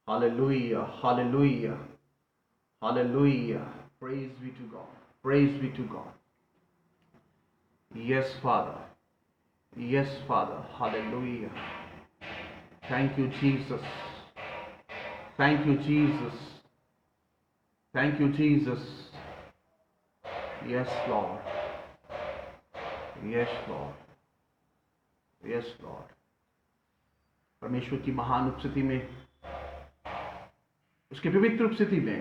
Hallelujah, hallelujah, hallelujah. Praise be to God. Praise be to God. Yes, Father. Yes, Father. Hallelujah. Thank you, Jesus. Thank you, Jesus. Thank you, Jesus. Yes, Lord. Yes, Lord. Yes, Lord. परमेश्वर की महान उपस्थिति में, उसके पवित्र उपस्थिति में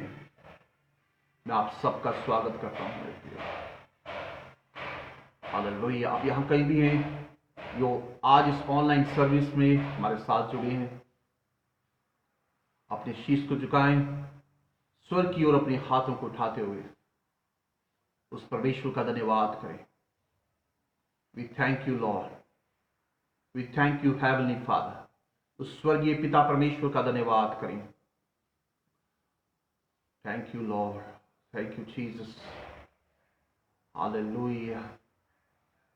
मैं आप सबका स्वागत करता हूं मेरे प्रिय। हालेलुया। आप यहां कहीं भी हैं जो आज इस ऑनलाइन सर्विस में हमारे साथ जुड़े हैं, अपने शीश को झुकाएं, स्वर्ग की ओर अपने हाथों को उठाते हुए उस परमेश्वर का धन्यवाद करें। We thank you Lord, we thank you heavenly father. उस स्वर्गीय पिता परमेश्वर का धन्यवाद करें। Thank you Lord, thank you Jesus. Hallelujah,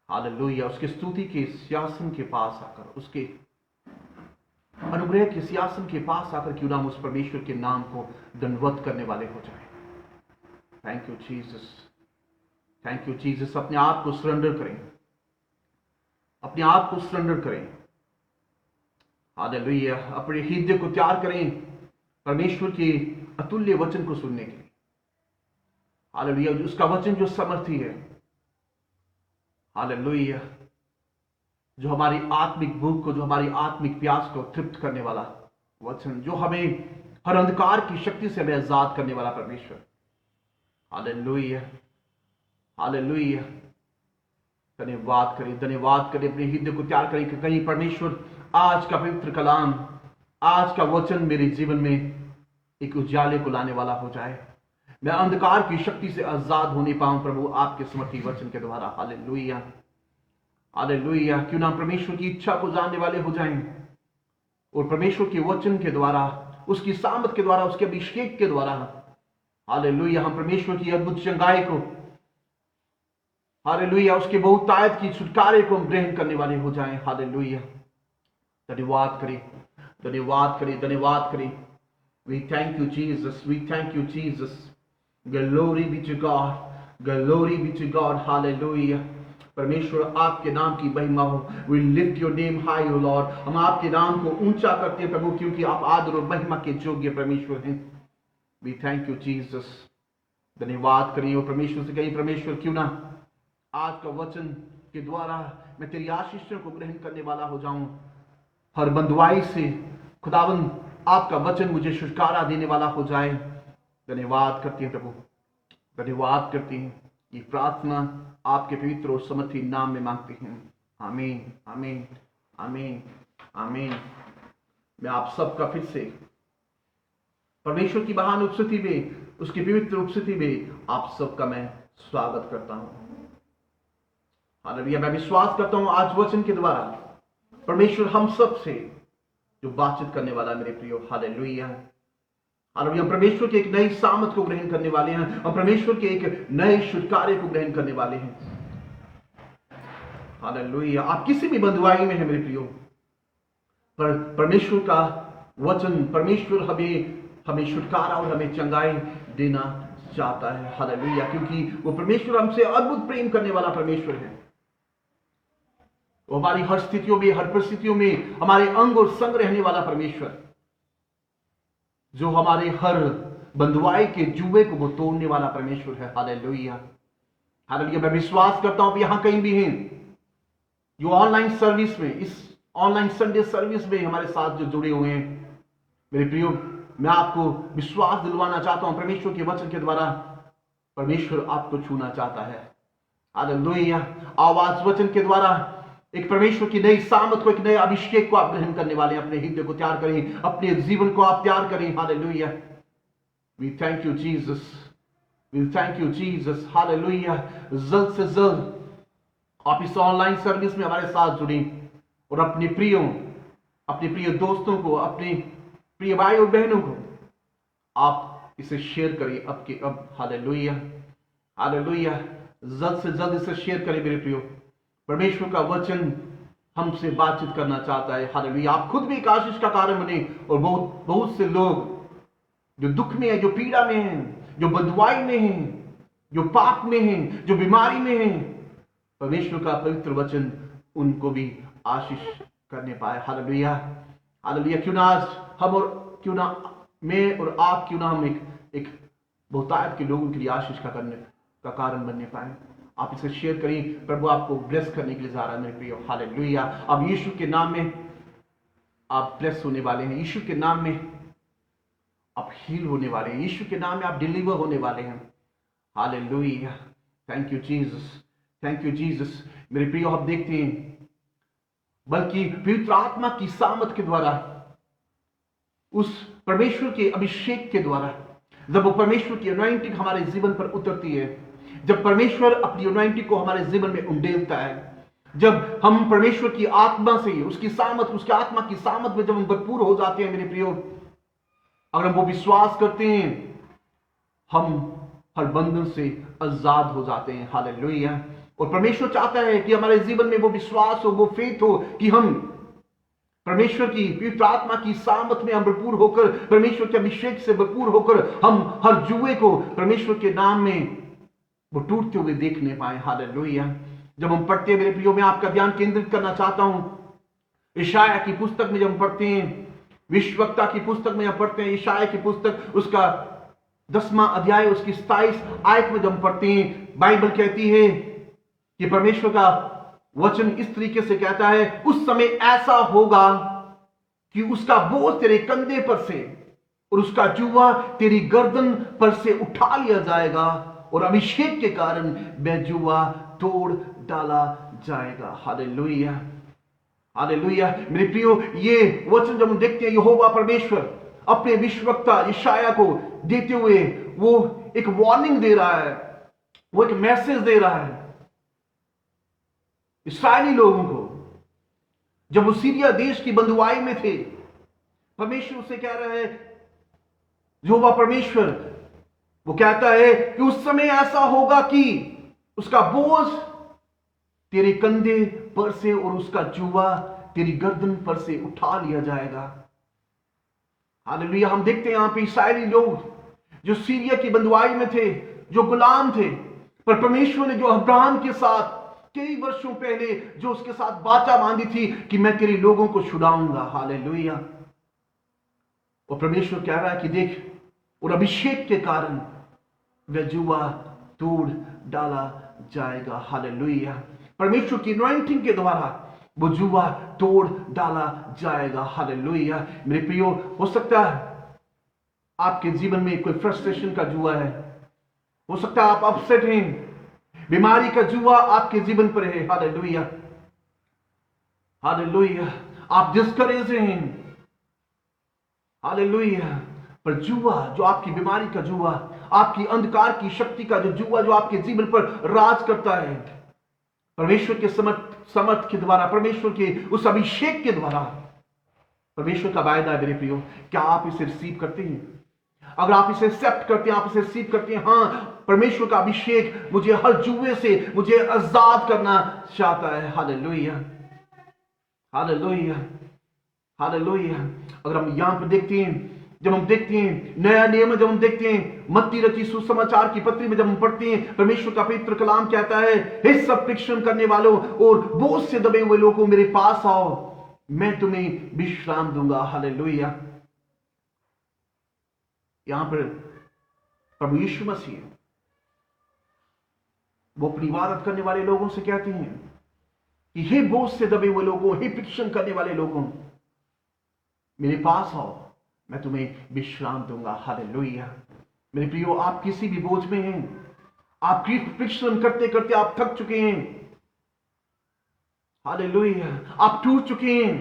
hallelujah. उसके स्तुति के सिंहासन के पास आकर, उसके अनुग्रह के सिंहासन के पास आकर क्यों ना हम उस परमेश्वर के नाम को दंडवत करने वाले हो जाएं। Thank you Jesus, thank you Jesus. अपने आप को सरेंडर करें, अपने आप को सरेंडर करें। हालेलुया। अपने हृदय को तैयार करें परमेश्वर के अतुल्य वचन को सुनने के लिए। हालेलुया। उसका वचन जो समर्थी है, हालेलुया, जो हमारी आत्मिक भूख को, जो हमारी आत्मिक प्यास को तृप्त करने वाला वचन, जो हमें हर अंधकार की शक्ति से हमें आजाद करने वाला परमेश्वर। Hallelujah, hallelujah. धन्यवाद करें, धन्यवाद करें। अपने हृदय को तैयार करें कि कहीं परमेश्वर आज का पवित्र कलाम, आज का वचन मेरे जीवन में एक उजाले को लाने वाला हो जाए। मैं अंधकार की शक्ति से आजाद होने पाऊं प्रभु आपके समर्थी वचन के द्वारा। Hallelujah, hallelujah. क्यों ना परमेश्वर की इच्छा को जानने वाले हो जाएं और परमेश्वर के वचन के द्वारा, उसकी सामर्थ के द्वारा, उसके अभिषेक के द्वारा, हालेलुया, हम परमेश्वर की अद्भुत चंगाई को, हालेलुया, उसके बहुतायत की छुटकारे को ग्रहण करने वाले हो जाएं। हालेलुया। धन्यवाद करें, धन्यवाद करें, धन्यवाद करें। We thank you Jesus, we thank you Jesus. Glory be to God, glory be to God. Hallelujah. परमेश्वर आपके नाम की महिमा हो। We lift your name high, O Lord. हम आपके नाम को ऊंचा करते हैं प्रभु, क्योंकि आप आदर और महिमा के योग्य परमेश्वर हैं। We thank you Jesus. धन्यवाद करिए और परमेश्वर से कहिए, परमेश्वर क्यों ना आज का वचन के द्वारा मैं तेरी आशीषों को ग्रहण करने वाला हो जाऊं। हर बंधुआई से खुदावंद आपका वचन मुझे छुटकारा देने वाला हो जाए। धन्यवाद करते हैं प्रभु, धन्यवाद करते हैं। ये प्रार्थना आपके पवित्र और समर्थी नाम में मांगते हैं। आमीन, आमीन, आमीन, आमीन। मैं आप सबका फिर से परमेश्वर की महान उपस्थिति में, उसकी पवित्र उपस्थिति में आप सबका मैं स्वागत करता हूं। हालेलुया। मैं विश्वास करता हूं आज वचन के द्वारा परमेश्वर हम सब से जो बातचीत करने वाला मेरे प्रियो। Hallelujah, hallelujah. हम परमेश्वर के एक नई सामर्थ को ग्रहण करने वाले हैं, हम परमेश्वर के एक नए छुटकारे को ग्रहण करने वाले हैं। हालेलुया। आप किसी भी बंधुआई में हैं मेरे प्रियो, पर परमेश्वर का वचन, परमेश्वर हमें छुटकारा और हमें चंगाई देना चाहता है। हालेलुया। क्योंकि वो परमेश्वर हमसे अद्भुत प्रेम करने वाला परमेश्वर है। वो हमारी हर स्थितियों में, हर परिस्थितियों में हमारे अंग और संग रहने वाला परमेश्वर, जो हमारे हर बंधुआई के जुए को वो तोड़ने वाला परमेश्वर है। Hallelujah, hallelujah. मैं विश्वास करता हूं यहां कहीं भी हैं जो ऑनलाइन सर्विस में, इस ऑनलाइन संडे सर्विस में हमारे साथ जो जुड़े हुए हैं मेरे प्रियो, मैं आपको विश्वास दिलवाना चाहता हूं परमेश्वर के वचन के द्वारा परमेश्वर आपको छूना चाहता है। हालेलुया। आवाज वचन के द्वारा एक परमेश्वर की नई सामर्थ को, एक नए अभिषेक को आप ग्रहण करने वाले हैं। अपने हृदय को तैयार करें, अपने जीवन को आप तैयार करें। Hallelujah. We thank you Jesus, we thank you Jesus. Hallelujah. जल्द से जल्द आप इस ऑनलाइन सर्विस में हमारे साथ जुड़ें और अपने प्रिय दोस्तों को, अपने प्रिय भाई और बहनों को आप इसे शेयर करें अब। Hallelujah, hallelujah. जल्द से जल्द इसे शेयर करें मेरे प्रियो। परमेश्वर का वचन, हमसे बातचीत करना चाहता है। हालेलुया। आप खुद भी एक आशीष का कारण बने और बहुत बहुत से लोग जो दुख में है, जो पीड़ा में हैं, जो बदवाई में हैं, जो पाप में हैं, जो बीमारी में हैं, परमेश्वर का पवित्र वचन उनको भी आशीष करने पाए। हालेलुया। हालेलुया। क्यों ना आज हम और क्यों ना मैं और आप, क्यों ना हम एक बहुतायत के लोगों के लिए आशीष का कारण बनने पाए। आप इसे शेयर करें। प्रभु आपको ब्लेस करने के लिए जा रहा है मेरे प्रियो। हालेलुया। अब यीशु के नाम में आप ब्लेस होने वाले हैं। यीशु के नाम में आप हील होने वाले हैं। यीशु के नाम में आप डिलीवर होने वाले हैं। Hallelujah. Thank you Jesus, thank you Jesus. मेरे प्रियो, आप देखते हैं बल्कि पवित्र आत्मा की सामर्थ के द्वारा, उस परमेश्वर के अभिषेक के द्वारा, जब वो परमेश्वर की अनॉइंटिंग हमारे जीवन पर उतरती है, जब परमेश्वर अपनी अनॉइंटिंग को हमारे जीवन में उंडेलता है, जब हम परमेश्वर की आत्मा से, उसकी सामर्थ, उसके आत्मा की सामर्थ में जब हम भरपूर हो जाते हैं मेरे प्रियो, अगर हम वो विश्वास करते हैं, हम हर बंधन से आजाद हो जाते हैं। हालेलुया। और परमेश्वर चाहता है कि हमारे जीवन में वो विश्वास हो, वो फेथ हो कि हम परमेश्वर की पवित्र आत्मा की सामर्थ में हम भरपूर होकर, परमेश्वर के अभिषेक से भरपूर होकर, हम हर जुए को परमेश्वर के नाम में वो टूटते हुए देखने पाए। हालेलुया। जब हम पढ़ते हैं मेरे प्रियो, मैं आपका ध्यान केंद्रित करना चाहता हूं यशायाह की पुस्तक में। जब हम पढ़ते हैं विश्ववक्ता की पुस्तक में, हम पढ़ते हैं यशायाह की पुस्तक, उसका 10वां अध्याय, उसकी 27 आयत में जब हम पढ़ते हैं, बाइबल कहती है कि परमेश्वर का वचन इस तरीके से कहता है, उस समय ऐसा होगा कि उसका बोझ तेरे कंधे पर से और उसका जुआ तेरी गर्दन पर से उठा लिया जाएगा और अभिषेक के कारण वह जुआ तोड़ डाला जाएगा। हालेलुया। हालेलुया। मेरे प्रियो, ये वचन जब हम देखते हैं, यहोवा परमेश्वर अपने विश्ववक्ता यशायाह को देते हुए वो एक वार्निंग दे रहा है, वो एक मैसेज दे रहा है इस्राएली लोगों को। जब वो सीरिया देश की बंधुआई में थे, परमेश्वर उसे कह रहा है, यहोवा परमेश्वर वो कहता है कि उस समय ऐसा होगा कि उसका बोझ तेरे कंधे पर से और उसका जुआ तेरी गर्दन पर से उठा लिया जाएगा। हालेलुया। हम देखते हैं यहां पे इस्राएली लोग जो सीरिया की बंधुआई में थे, जो गुलाम थे, पर परमेश्वर ने जो अब्राहम के साथ कई वर्षों पहले जो उसके साथ वाचा बांधी थी कि मैं तेरे लोगों को छुड़ाऊंगा। हालेलुया। और परमेश्वर कह रहा है कि देख, और अभिषेक के कारण वह जुआ तोड़ डाला जाएगा। हालेलुया। परमेश्वर की अनॉइंटिंग के द्वारा वो जुआ तोड़ डाला जाएगा। हालेलुया। मेरे प्रियो, हो सकता है आपके जीवन में कोई फ्रस्ट्रेशन का जुआ है, हो सकता है आप अपसेट हैं, बीमारी का जुआ आपके जीवन पर है। हालेलुया। हालेलुया। आप डिस्करेज हैं। हालेलुया। पर जुआ, जो आपकी बीमारी का जुआ, आपकी अंधकार की शक्ति का जो जुआ जो आपके जीवन पर राज करता है, परमेश्वर के समर्थ के द्वारा, परमेश्वर के उस अभिषेक के द्वारा, परमेश्वर का वायदा है मेरे प्रियो। क्या आप इसे रिसीव करते हैं? अगर आप इसे एक्सेप्ट करते हैं, आप इसे रिसीव करते हैं, हाँ, परमेश्वर का अभिषेक मुझे हर जुए से मुझे आजाद करना चाहता है। हालेलुया। हालेलुया। हालेलुया। अगर हम यहां पर देखते हैं, जब हम देखते हैं नया नियम, जब हम देखते हैं मत्ती रची सुसमाचार की पत्री में जब हम पढ़ते हैं, परमेश्वर का पवित्र कलाम कहता है, हे सब परिश्रम करने वालों और बोझ से दबे हुए लोगों, मेरे पास आओ, मैं तुम्हें विश्राम दूंगा। हालेलुया। यहां पर प्रभु यीशु मसीह वो अपनी इबादत करने वाले लोगों से कहते हैं कि हे बोझ से दबे हुए लोगों, हे परिश्रम करने वाले लोगों, मेरे पास आओ, मैं तुम्हें विश्राम दूंगा। हालेलुया। मेरे प्रियो, आप किसी भी बोझ में हैं, आप परिश्रम करते करते आप थक चुके हैं, हालेलुया, आप टूट चुके हैं,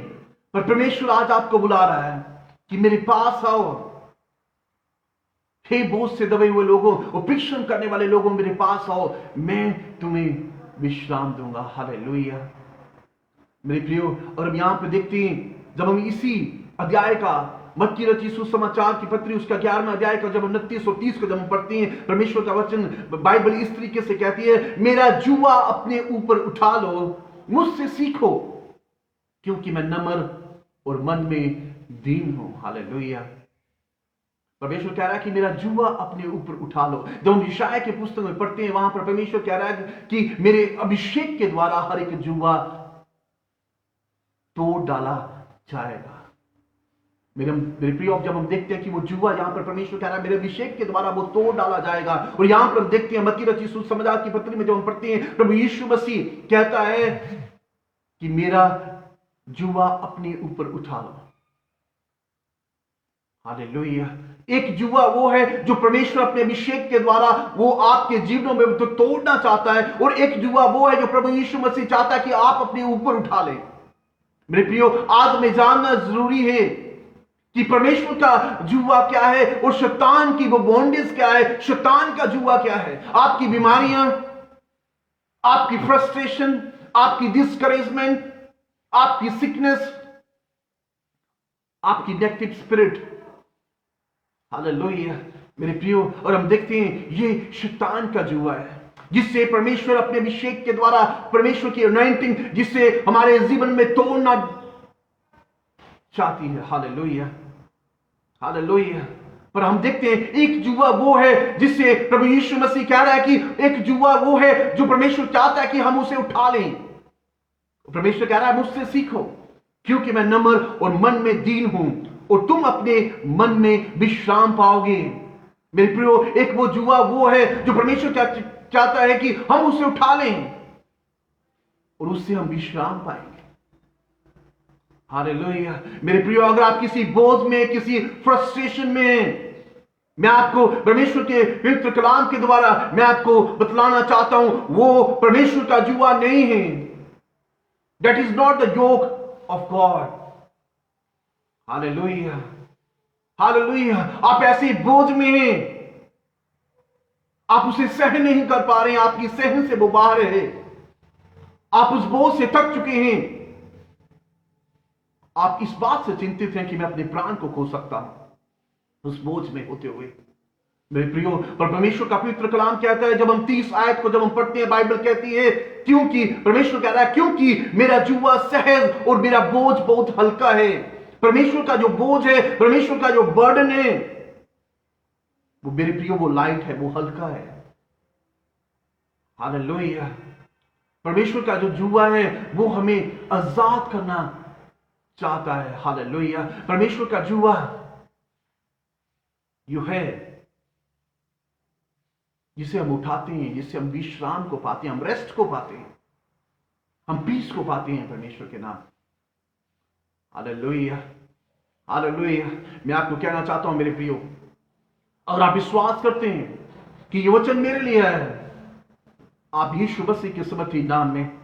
पर परमेश्वर आज आपको बुला रहा है कि मेरे पास आओ, हे बोझ से दबे हुए लोगों और परिश्रम करने वाले लोगों, मेरे पास आओ, मैं तुम्हें विश्राम दूंगा। हालेलुया। मेरे प्रियो, और हम यहां पे देखते हैं, जब हम इसी अध्याय का, मत्ती रची सुसमाचार की पत्री उसका 11वां अध्याय का जब 29 और 30 को जब हम पढ़ते हैं, परमेश्वर का वचन, बाइबल इस तरीके से कहती है, मेरा जुआ अपने ऊपर उठा लो, मुझसे सीखो, क्योंकि मैं नम्र और मन में दीन हूं। हालेलुया। परमेश्वर कह रहा है कि मेरा जुआ अपने ऊपर उठा लो। जब हम यशायाह के पुस्तक में पढ़ते हैं, वहां पर परमेश्वर कह रहा है कि मेरे अभिषेक के द्वारा हर एक जुआ तोड़ डाला जाएगा। मेरे प्रिय, जब हम देखते हैं कि वो जुआ, यहां पर परमेश्वर कह रहा है मेरे अभिषेक के द्वारा वो तोड़ डाला जाएगा। और यहां पर हम देखते हैं मत्ती रचित सुसमाचार की पत्री में जब हम पढ़ते हैं, प्रभु यीशु मसीह कहता है कि मेरा जुआ अपने ऊपर उठा लो। हालेलुया। एक जुआ वो है जो परमेश्वर अपने अभिषेक के द्वारा वो आपके जीवनों में तो तोड़ना चाहता है, और एक जुआ वो है जो प्रभु यीशु मसीह चाहता है कि आप अपने ऊपर उठा लें। मेरे प्रियो, आज में जानना जरूरी है कि परमेश्वर का जुआ क्या है और शैतान की वो बॉन्डेज क्या है, शैतान का जुआ क्या है। आपकी बीमारियां, आपकी फ्रस्ट्रेशन, आपकी डिस्करेजमेंट, आपकी सिकनेस, आपकी नेगेटिव स्पिरिट। हालेलुया मेरे प्रियो, और हम देखते हैं ये शैतान का जुआ है जिससे परमेश्वर अपने अभिषेक के द्वारा, परमेश्वर की अनॉइंटिंग जिससे हमारे जीवन में तोड़ना चाहती है। Hallelujah hallelujah. पर हम देखते हैं एक जुआ वो है जिससे प्रभु यीशु मसीह कह रहा है कि एक जुआ वो है जो परमेश्वर चाहता है कि हम उसे उठा लें। परमेश्वर कह रहा है मुझसे सीखो क्योंकि मैं नम्र और मन में दीन हूं, और तुम अपने मन में विश्राम पाओगे। मेरे प्रियो, एक वो जुआ वो है जो परमेश्वर चाहता है कि हम उसे उठा लें और उससे हम विश्राम पाएंगे। हालेलुया मेरे प्रियो, अगर आप किसी बोझ में, किसी फ्रस्ट्रेशन में, मैं आपको परमेश्वर के पवित्र कलाम के द्वारा मैं आपको बतलाना चाहता हूं, वो परमेश्वर का जुआ नहीं है। That is not the yoke of God. Hallelujah hallelujah. आप ऐसे बोझ में हैं, आप उसे सहन नहीं कर पा रहे हैं, आपकी सहन से वो बाहर है, आप उस बोझ से थक चुके हैं, आप इस बात से चिंतित हैं कि मैं अपने प्राण को खो सकता हूं उस बोझ में होते हुए। मेरे प्रियो, पर परमेश्वर का पवित्र कलाम कहता है, जब हम 30 आयत को जब हम पढ़ते हैं, बाइबल कहती है क्योंकि परमेश्वर कह रहा है क्योंकि मेरा जुआ सहज और मेरा बोझ बहुत हल्का है। परमेश्वर का जो बोझ है, परमेश्वर का जो बर्डन है, वो मेरे प्रियो वो लाइट है, वो हल्का है। हालेलुया। परमेश्वर का जो जुआ है वो हमें आजाद करना चाहता है। हालेलुया। परमेश्वर का जुआ यो है जिसे हम उठाते हैं, जिससे हम विश्राम को पाते हैं, हम रेस्ट को पाते हैं, हम पीस को पाते हैं परमेश्वर के नाम। Hallelujah hallelujah. मैं आपको कहना चाहता हूं मेरे प्रियो, अगर आप विश्वास करते हैं कि ये वचन मेरे लिए है, आप यीशु मसीह के समर्थी नाम में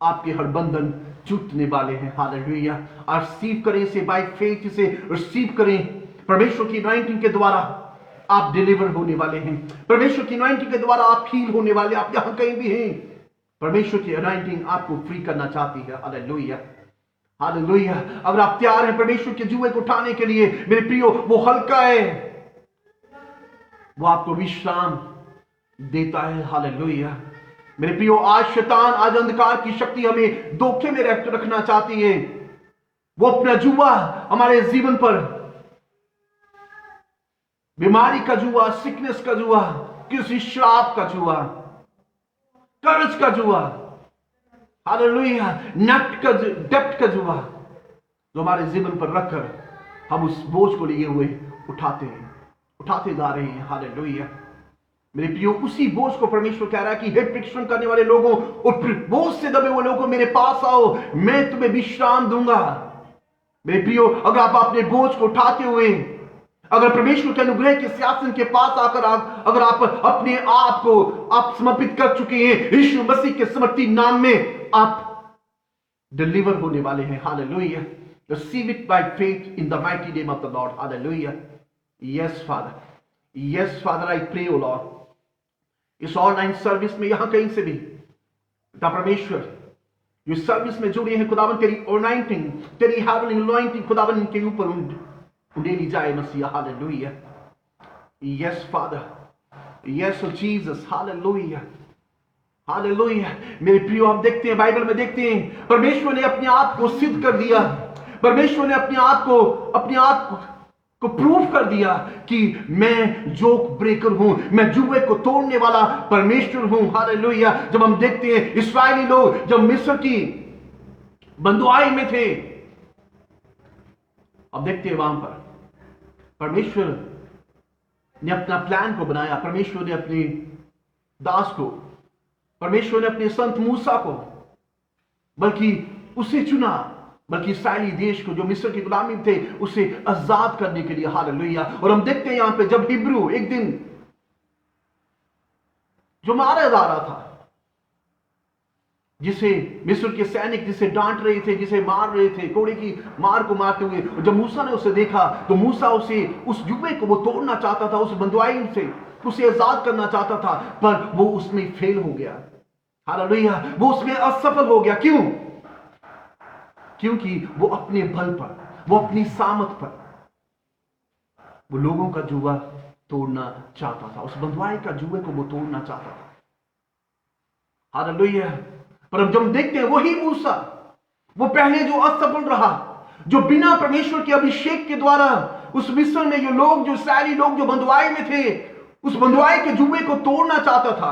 आपके हर बंधन छूटने वाले हैं। हालेलुया। आप रिसीव करें इसे बाय फेथ, इसे रिसीव करें। परमेश्वर की अनॉइंटिंग के द्वारा आप डिलीवर होने वाले हैं, परमेश्वर की अनॉइंटिंग के द्वारा आप हील होने वाले। आप यहां कहीं भी हैं, परमेश्वर की अनॉइंटिंग आपको फ्री करना चाहती है। Hallelujah hallelujah. अगर आप तैयार हैं परमेश्वर के जुए को उठाने के लिए, मेरे प्रियो, वो हल्का है, वो आपको विश्राम देता है। हालेलुया मेरे प्रियो, आज शैतान, आज अंधकार की शक्ति हमें धोखे में रखना चाहती है। वो अपना जुआ हमारे जीवन पर, बीमारी का जुआ, सिकनेस का जुआ, किसी श्राप का जुआ, कर्ज का जुआ, हालेलुया, डेप्ट का जुआ, जो हमारे जीवन पर रखकर हम उस बोझ को लिए हुए उठाते जा रहे हैं। हालेलुया मेरे प्रियो, उसी बोझ को परमेश्वर कह रहा है कि हे परिश्रम करने वाले लोगों और बोझ से दबे हुए लोगों, मेरे पास आओ, मैं तुम्हें विश्राम दूंगा। मेरे प्रियो, अगर आप अपने बोझ को उठाते हुए, अगर परमेश्वर के अनुग्रह के सिंहासन के पास आकर अगर आप अपने आप को आप समर्पित कर चुके हैं, यीशु मसीह के समर्थी नाम में आप डिलीवर होने वाले हैं। Hallelujah. Receive it by faith in the mighty name of the Lord. Hallelujah. Yes, Father. Yes, Father, I pray, O Lord. इस ऑनलाइन सर्विस में यहां कहीं से भी पिता परमेश्वर जो सर्विस में जुड़े हैं, खुदावन तेरी अनॉइंटिंग, तेरी हेवनली अनॉइंटिंग खुदावन इनके ऊपर उंडेली जाए मसीहा। Hallelujah. Yes Father, yes Jesus. Hallelujah hallelujah. मेरे प्रियो, आप देखते हैं बाइबल में देखते हैं परमेश्वर ने अपने आप को सिद्ध कर दिया। परमेश्वर ने अपने आप को प्रूफ कर दिया कि मैं जोक ब्रेकर हूं, मैं जुए को तोड़ने वाला परमेश्वर हूं। हालेलुया। जब हम देखते हैं इस्राएली लोग जब मिस्र की बंधुआई में थे, अब देखते हैं वहां पर परमेश्वर ने अपना प्लान को बनाया। परमेश्वर ने अपने दास को, परमेश्वर ने अपने संत मूसा को, बल्कि उसे चुना, बल्कि इस्राएली देश को जो मिस्र की गुलामी में थे उसे आजाद करने के लिए। हालेलुया। और हम देखते हैं यहां पे जब हिब्रू एक दिन जो मारा जा रहा था, जिसे मिस्र के सैनिक जिसे डांट रहे थे, जिसे मार रहे थे, कोड़े की मार को मारते हुए, जब मूसा ने उसे देखा तो मूसा उसे उस जुए को वो तोड़ना चाहता था, उस बंधुआई से उसे आजाद करना चाहता था, पर वो उसमें फेल हो गया। हालेलुया। वो उसमें असफल हो गया। क्यों? क्योंकि वो अपने बल पर, वो अपनी सामत पर वो लोगों का जुआ तोड़ना चाहता था, उस बंधुआई का जुए को वो तोड़ना चाहता था। हालेलुया। पर अब जब हम देखते हैं वही मूसा, वो पहले जो असफल रहा, जो बिना परमेश्वर के अभिषेक के द्वारा उस मिस्र में जो लोग, जो इस्राएली लोग जो बंधुआई में थे, उस बंधुआई के जुए को तोड़ना चाहता था।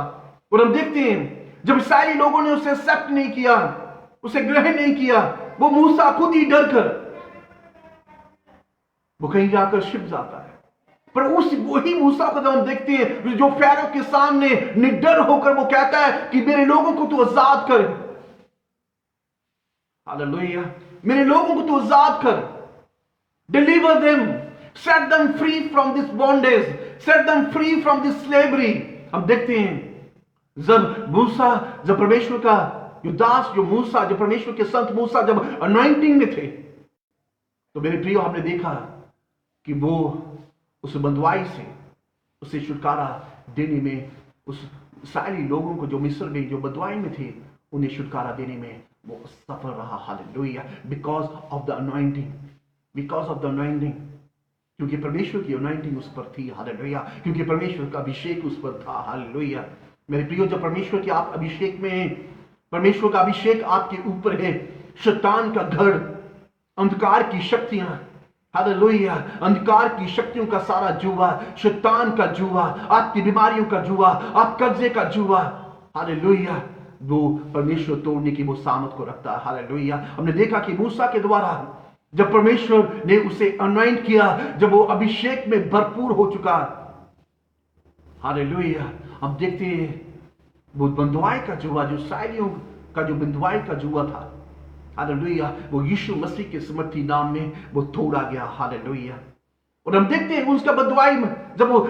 और हम देखते हैं जब इस्राएली लोगों ने उसे एक्सेप्ट नहीं किया, उसे ग्रहण नहीं किया, वो मूसा खुद ही डर कर वो कहीं जाकर छिप जाता है। पर उस वही मूसा को जब हम देखते हैं जो फैरो के सामने निडर होकर वो कहता है कि मेरे लोगों को तू आजाद कर। हालेलुया। मेरे लोगों को तू आजाद कर, deliver them, set them free from this bondage, set them free from this slavery. हम देखते हैं जब परमेश्वर का जो दास, जो मूसा, जो परमेश्वर के संत मूसा जब अनॉइंटिंग में थे, तो मेरे प्रियो हमने देखा कि वो उस बंधुआई से उसे छुटकारा देने में, उस इस्राएली लोगों को जो मिस्र में जो बंधुआई में थे उन्हें छुटकारा देने में वो सफल रहा। Hallelujah. Because of the anointing, because of the anointing, क्योंकि परमेश्वर की अनॉइंटिंग उस पर थी। हालेलुया। क्योंकि परमेश्वर का अभिषेक उस पर था। हालेलुया। मेरे प्रियो, जब परमेश्वर के आप अभिषेक में हैं, परमेश्वर का अभिषेक आपके ऊपर है, शैतान का गढ़, अंधकार की शक्तियां, हालेलुया, अंधकार की शक्तियों का सारा जुआ, शैतान का जुआ, आपकी बीमारियों का जुआ, आप कर्जे का जुआ, हालेलुया, वो परमेश्वर तोड़ने की वो सामर्थ को रखता है। हालेलुया। हमने देखा कि मूसा के द्वारा जब परमेश्वर ने उसे अनॉइंट किया, जब वो अभिषेक में भरपूर हो चुका, हालेलुया, हम देखते हैं वो बंधुआई का जुआ, जो इस्राएलियों का जो बंधुआई का जुआ था, हालेलुया, वो यीशु मसीह के समर्थी नाम में वो तोड़ा गया। हालेलुया। और हम देखते हैं उसका बंधुआई में जब वो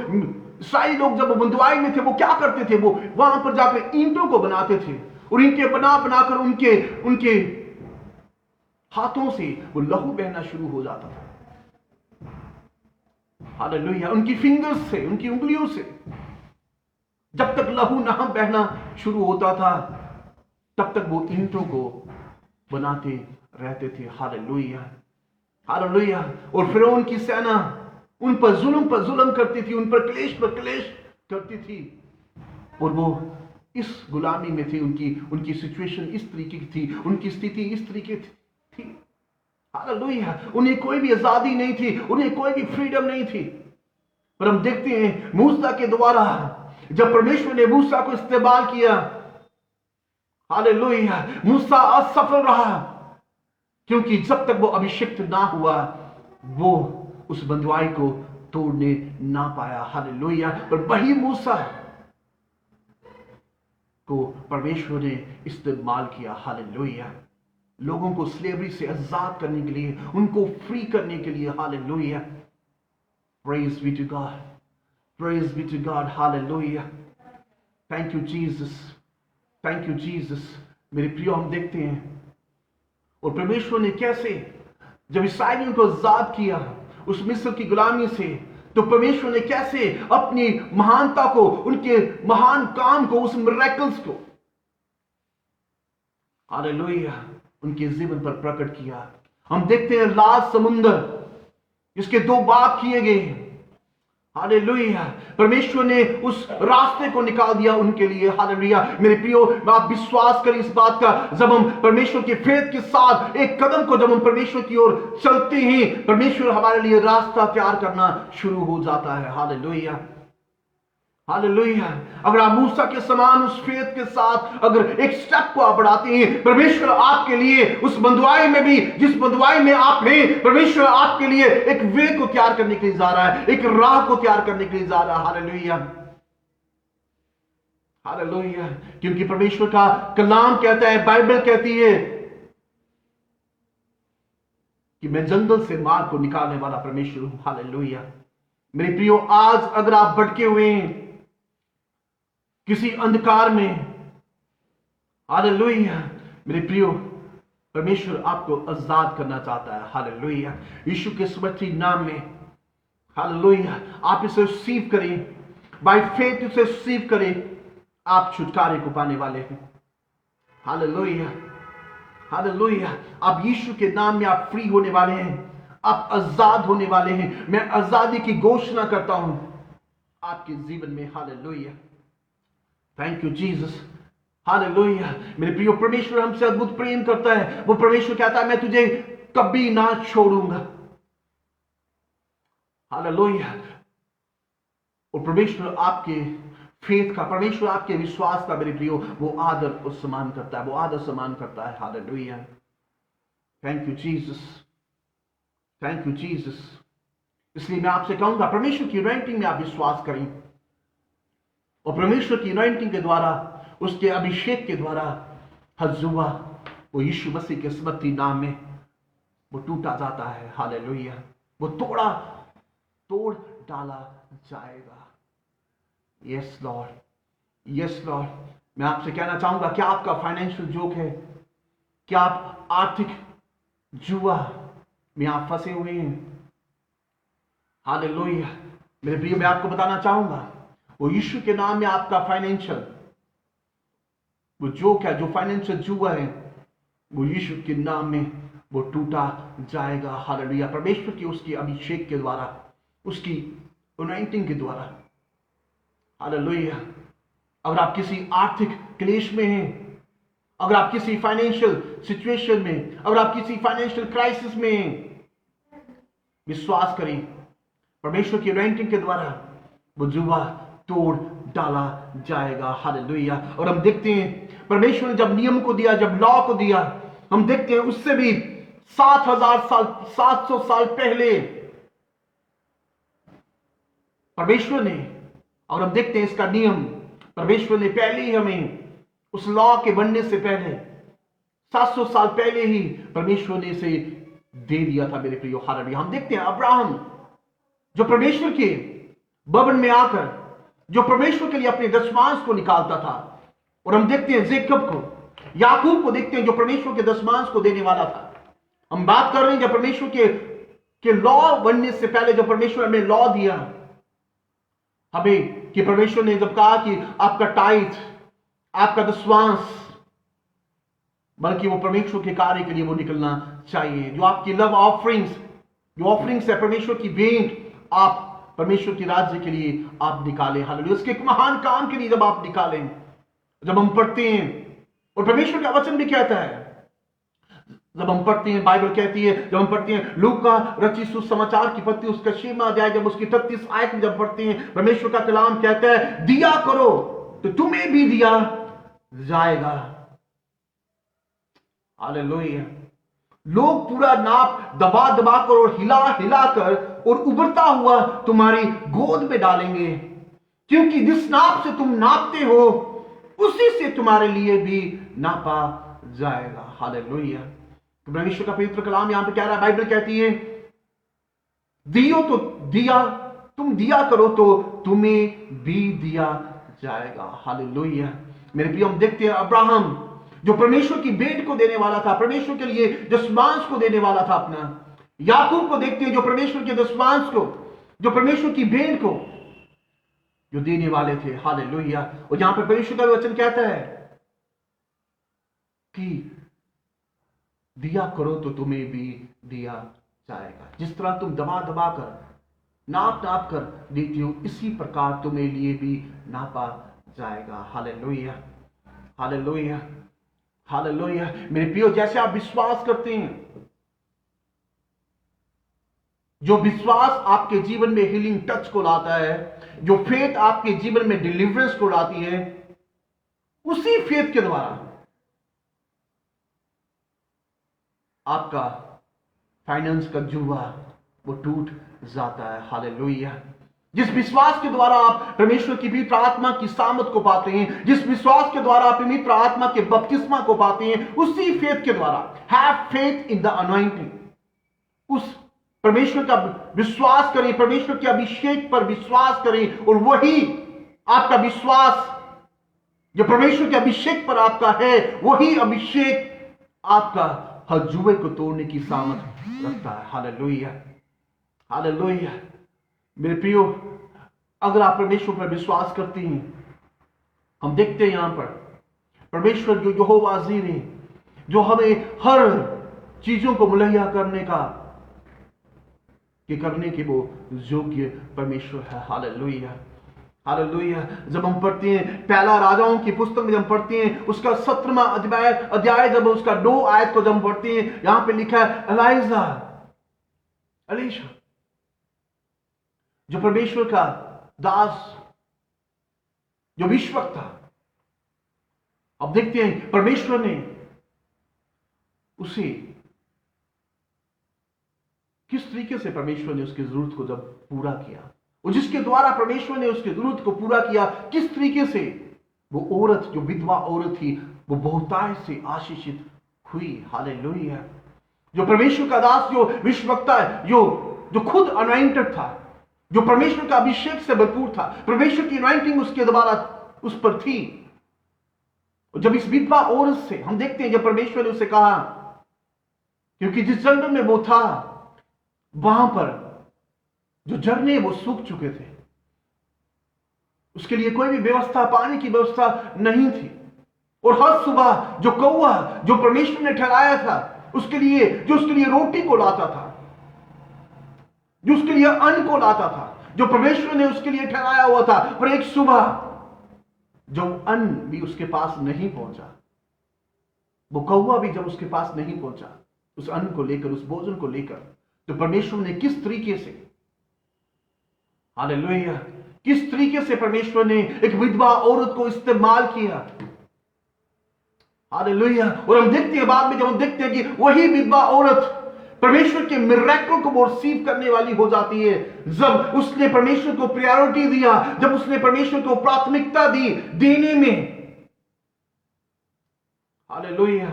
इस्राएली लोग जब वो बंधुआई में थे, वो क्या करते थे? वो वहां पर जाकर ईंटों को बनाते थे और इनके बनाकर उनके हाथों से वो लहू बहना शुरू हो जाता था। हालेलुया। उनकी फिंगर्स से, उनकी उंगलियों से जब तक लहू ना बहना शुरू होता था, तब तक वो ईंटों को बनाते रहते थे। Hallelujah, hallelujah. और फिरौन की सेना उन पर जुल्म करती थी, उन पर क्लेश करती थी, और वो इस गुलामी में थे। उनकी सिचुएशन इस तरीके की थी, उनकी स्थिति इस तरीके थी। हालेलुया। उन्हें कोई भी आजादी नहीं थी, उन्हें कोई भी फ्रीडम नहीं थी। पर हम देखते हैं मूसा के द्वारा जब परमेश्वर ने मूसा को इस्तेमाल किया, हालेलुया, मूसा असफल रहा, क्योंकि जब तक वो अभिषिक्त ना हुआ वो उस बंधुआई को तोड़ने ना पाया। हालेलुया। पर वही मूसा को परमेश्वर ने इस्तेमाल किया। हालेलुया। लोगों को स्लेवरी से आजाद करने के लिए, उनको फ्री करने के लिए। Hallelujah. Praise be to God, praise be to God. Hallelujah. Thank you Jesus, thank you Jesus. मेरे प्रियो, हम देखते हैं और परमेश्वर ने कैसे जब इस्राएलियों को आजाद किया उस मिस्र की गुलामी से, तो परमेश्वर ने कैसे अपनी महानता को, उनके महान काम को, उस मिरेकल्स को, हालेलुया, उनके जीवन पर प्रकट किया। हम देखते हैं लाल समुंदर जिसके दो बाग किए गए, हालेलुया। परमेश्वर ने उस रास्ते को निकाल दिया उनके लिए। हालेलुया। मेरे प्रियो, आप विश्वास करें इस बात का, जब हम परमेश्वर के फेथ के साथ एक कदम को जब हम परमेश्वर की ओर चलते हैं, परमेश्वर हमारे लिए रास्ता तैयार करना शुरू हो जाता है। Hallelujah, hallelujah. अगर आप मूसा के समान उस फेथ के साथ अगर एक स्टेप को आप बढ़ाते हैं, परमेश्वर आपके लिए उस बंधुआई में भी, जिस बंधुआई में आप हैं, परमेश्वर आपके लिए एक वे को तैयार करने के लिए जा रहा है, एक राह को तैयार करने के लिए जा रहा है। Hallelujah, hallelujah. क्योंकि परमेश्वर का कलाम कहता है, बाइबल कहती है कि मैं जंगल से मार्ग को निकालने वाला परमेश्वर हूं। हालेलुया। मेरे प्रियो, आज अगर आप भटके हुए हैं किसी अंधकार में, हालेलुया, मेरे प्रियो, परमेश्वर आपको आजाद करना चाहता है। हालेलुया, यीशु के समर्थी नाम में। हालेलुया, आप इसे रिसीव करें, बाय फेथ इसे रिसीव करें, आप छुटकारे को पाने वाले हैं। Hallelujah, hallelujah. आप यीशु के नाम में आप फ्री होने वाले हैं, आप आजाद होने वाले हैं। मैं आजादी की घोषणा करता हूं आपके जीवन में। Hallelujah, thank you Jesus. Hallelujah. मेरे प्रियो, परमेश्वर हमसे अद्भुत प्रेम करता है। वो परमेश्वर कहता है, मैं तुझे कभी ना छोड़ूंगा। हालेलुया। और परमेश्वर आपके फेथ का, परमेश्वर आपके विश्वास का, मेरे प्रियो, वो आदर और सम्मान करता है, वो आदर सम्मान करता है। Hallelujah, thank you Jesus, thank you Jesus. इसलिए मैं आपसे कहूंगा, परमेश्वर की अनॉइंटिंग में आप विश्वास करें, और परमेश्वर की अनॉइंटिंग के द्वारा, उसके अभिषेक के द्वारा हर जुआ वो यीशु मसीह के समर्थी नाम में वो टूटा जाता है। हालेलुया, वो तोड़ डाला जाएगा। Yes Lord, yes Lord. मैं आपसे कहना चाहूंगा, क्या आपका फाइनेंशियल जोक है? क्या आप आर्थिक जुआ में आप फंसे हुए हैं? हालेलुया। मेरे प्रिय, मैं आपको बताना चाहूंगा, वो यीशु के नाम में आपका फाइनेंशियल वो जोक है, जो फाइनेंशियल जुआ है, वो यीशु के नाम में वो टूटा जाएगा। हालेलुया, परमेश्वर की उसकी अभिषेक के द्वारा, उसकी अनॉइंटिंग के द्वारा। हालेलुया। अगर आप किसी आर्थिक क्लेश में हैं, अगर आप किसी फाइनेंशियल सिचुएशन में, अगर आप किसी फाइनेंशियल क्राइसिस में हैं, विश्वास करें, परमेश्वर की अनॉइंटिंग के द्वारा वो जुआ तोड़ डाला जाएगा। हालेलुया। और हम देखते हैं, परमेश्वर ने जब नियम को दिया, जब लॉ को दिया, हम देखते हैं उससे भी 700 साल पहले परमेश्वर ने, और हम देखते हैं इसका नियम, परमेश्वर ने पहले ही हमें उस लॉ के बनने से पहले 700 साल पहले ही परमेश्वर ने इसे दे दिया था। मेरे प्रियो, हालेलुया। हम देखते हैं अब्राहम, जो परमेश्वर के भवन में आकर जो परमेश्वर के लिए अपने दशमांश को निकालता था, और हम देखते हैं जेकब को, याकूब को देखते हैं, जो परमेश्वर के दशमांश को देने वाला था। हम बात कर रहे हैं जब परमेश्वर के लॉ बनने से पहले, जब परमेश्वर ने लॉ दिया हमें, कि परमेश्वर ने जब कहा कि आपका टाइट, आपका दशमांश, बल्कि वो परमेश्वर के कार्य के लिए वो निकलना चाहिए। जो आपकी लव ऑफरिंग्स, जो ऑफरिंग्स है, परमेश्वर की भेंट, आप परमेश्वर के राज्य के लिए आप निकालें। हालेलुया। उसके एक महान काम के लिए जब आप निकालें, जब हम पढ़ते हैं, और परमेश्वर का वचन भी कहता है, जब हम पढ़ते हैं, बाइबल कहती है, जब हम पढ़ते हैं लूका रचित सुसमाचार की पत्री उसका 6वां अध्याय, जब उसकी 38 आयत में जब पढ़ते हैं, परमेश्वर का कलाम कहता है, दिया करो तो तुम्हें भी दिया जाएगा। हालेलुया। लोग पूरा नाप दबा दबा कर और हिला हिला कर और उभरता हुआ तुम्हारी गोद में डालेंगे, क्योंकि जिस नाप से तुम नापते हो उसी से तुम्हारे लिए भी नापा जाएगा। हालेलुया। परमेश्वर का पवित्र कलाम यहां पे कह रहा है, बाइबल कहती है, दियो तो दिया, तुम दिया करो तो तुम्हें भी दिया जाएगा। हालेलुया। मेरे प्रिय, हम देखते हैं अब्राहम, जो परमेश्वर की भेंट को देने वाला था, परमेश्वर के लिए दशमांश को देने वाला था अपना। याकूब को देखते हैं, जो परमेश्वर के दशमांश को, जो परमेश्वर की भेंट को जो देने वाले थे। हालेलुया। और यहां पर परमेश्वर का वचन कहता है कि दिया करो तो तुम्हें भी दिया जाएगा। जिस तरह तुम दबा दबा कर नाप नाप कर देती हूं, इसी प्रकार तुम्हें लिए भी नापा जाएगा। Hallelujah, hallelujah, hallelujah. मेरे प्रियो, जैसे आप विश्वास करते हैं, जो विश्वास आपके जीवन में हीलिंग टच को लाता है, जो फेथ आपके जीवन में डिलीवरेंस को लाती है, उसी फेथ के द्वारा आपका फाइनेंस का जुआ वो टूट जाता है। हालेलुया। जिस विश्वास के द्वारा आप परमेश्वर की पवित्र आत्मा की सामत को पाते हैं, जिस विश्वास के द्वारा आप पवित्र आत्मा के बपतिस्मा को पाते हैं, उसी फेथ के द्वारा, have faith in the anointing, उस परमेश्वर का विश्वास करें, परमेश्वर के अभिषेक पर विश्वास करें, और वही आपका विश्वास जो परमेश्वर के अभिषेक पर आपका है, वही अभिषेक आपका हर जुए को तोड़ने की सामर्थ रखता है। Hallelujah, hallelujah. मेरे प्रियो, अगर आप परमेश्वर पर विश्वास करते हैं, हम देखते हैं यहां पर परमेश्वर जो यहोवा जीरे, जो हमें हर चीजों को मुहैया करने के वो योग्य परमेश्वर है। Hallelujah, hallelujah. जब हम पढ़ते हैं पहला राजाओं की पुस्तक में, जब पढ़ते हैं उसका 17वां अध्याय, जब उसका 2 आयत को जब पढ़ते हैं, यहां पे लिखा है एलीशा, जो परमेश्वर का दास, जो विश्वक था। अब देखते हैं परमेश्वर ने उसे किस तरीके से परमेश्वर ने उसकी जरूरत को जब पूरा किया, और जिसके द्वारा परमेश्वर ने उसकी जरूरत को पूरा किया, किस तरीके से वो औरत, जो विधवा औरत थी, वो बहुतायत से आशीषित हुई। हालेलुया। जो परमेश्वर का दास, जो विश्ववक्ता है, जो खुद अनॉइंटेड था, जो परमेश्वर का अभिषेक से भरपूर था, परमेश्वर की अनॉइंटिंग उसके द्वारा उस पर थी। और जब इस विधवा औरत से हम देखते हैं, जब परमेश्वर ने उसे कहा, क्योंकि जिस जंगल में वो था, वहां पर जो झरने वो सूख चुके थे, उसके लिए कोई भी व्यवस्था, पानी की व्यवस्था नहीं थी। और हर सुबह जो कौवा, जो परमेश्वर ने ठहराया था उसके लिए, जो उसके लिए रोटी को लाता था, जो उसके लिए अन्न को लाता था, जो परमेश्वर ने उसके लिए ठहराया हुआ था, पर एक सुबह जो अन्न भी उसके पास नहीं पहुंचा, वो कौवा भी जब उसके पास नहीं पहुंचा उस अन्न को लेकर, उस भोजन को लेकर, तो परमेश्वर ने किस तरीके से, हालेलुया, किस तरीके से परमेश्वर ने एक विधवा औरत को इस्तेमाल किया। हालेलुया। और हम देखते हैं बाद में, जब हम देखते हैं कि वही विधवा औरत परमेश्वर के मिरेकल को रिसीव करने वाली हो जाती है, जब उसने परमेश्वर को प्रायोरिटी दिया, जब उसने परमेश्वर को प्राथमिकता दी देने में। हालेलुया।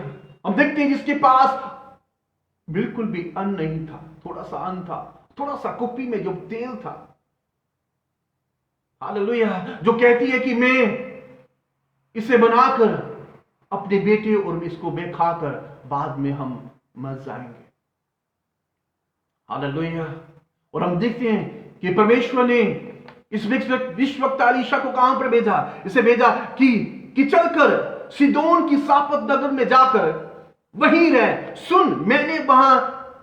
हम देखते हैं जिसके पास बिल्कुल भी अन्न नहीं था, थोड़ा सा अन्न था, थोड़ा सा कुप्पी में जो तेल था, हालेलुया, जो कहती है कि मैं इसे बनाकर अपने बेटे और इसको मैं खाकर बाद में हम मर जाएंगे। हालेलुया। और हम देखते हैं कि परमेश्वर ने इस विश्ववक्ता एलीशा को कहां पर भेजा? इसे भेजा कि चलकर सीदोन की सापत नगर में जाकर वहीं रह, सुन, मैंने वहां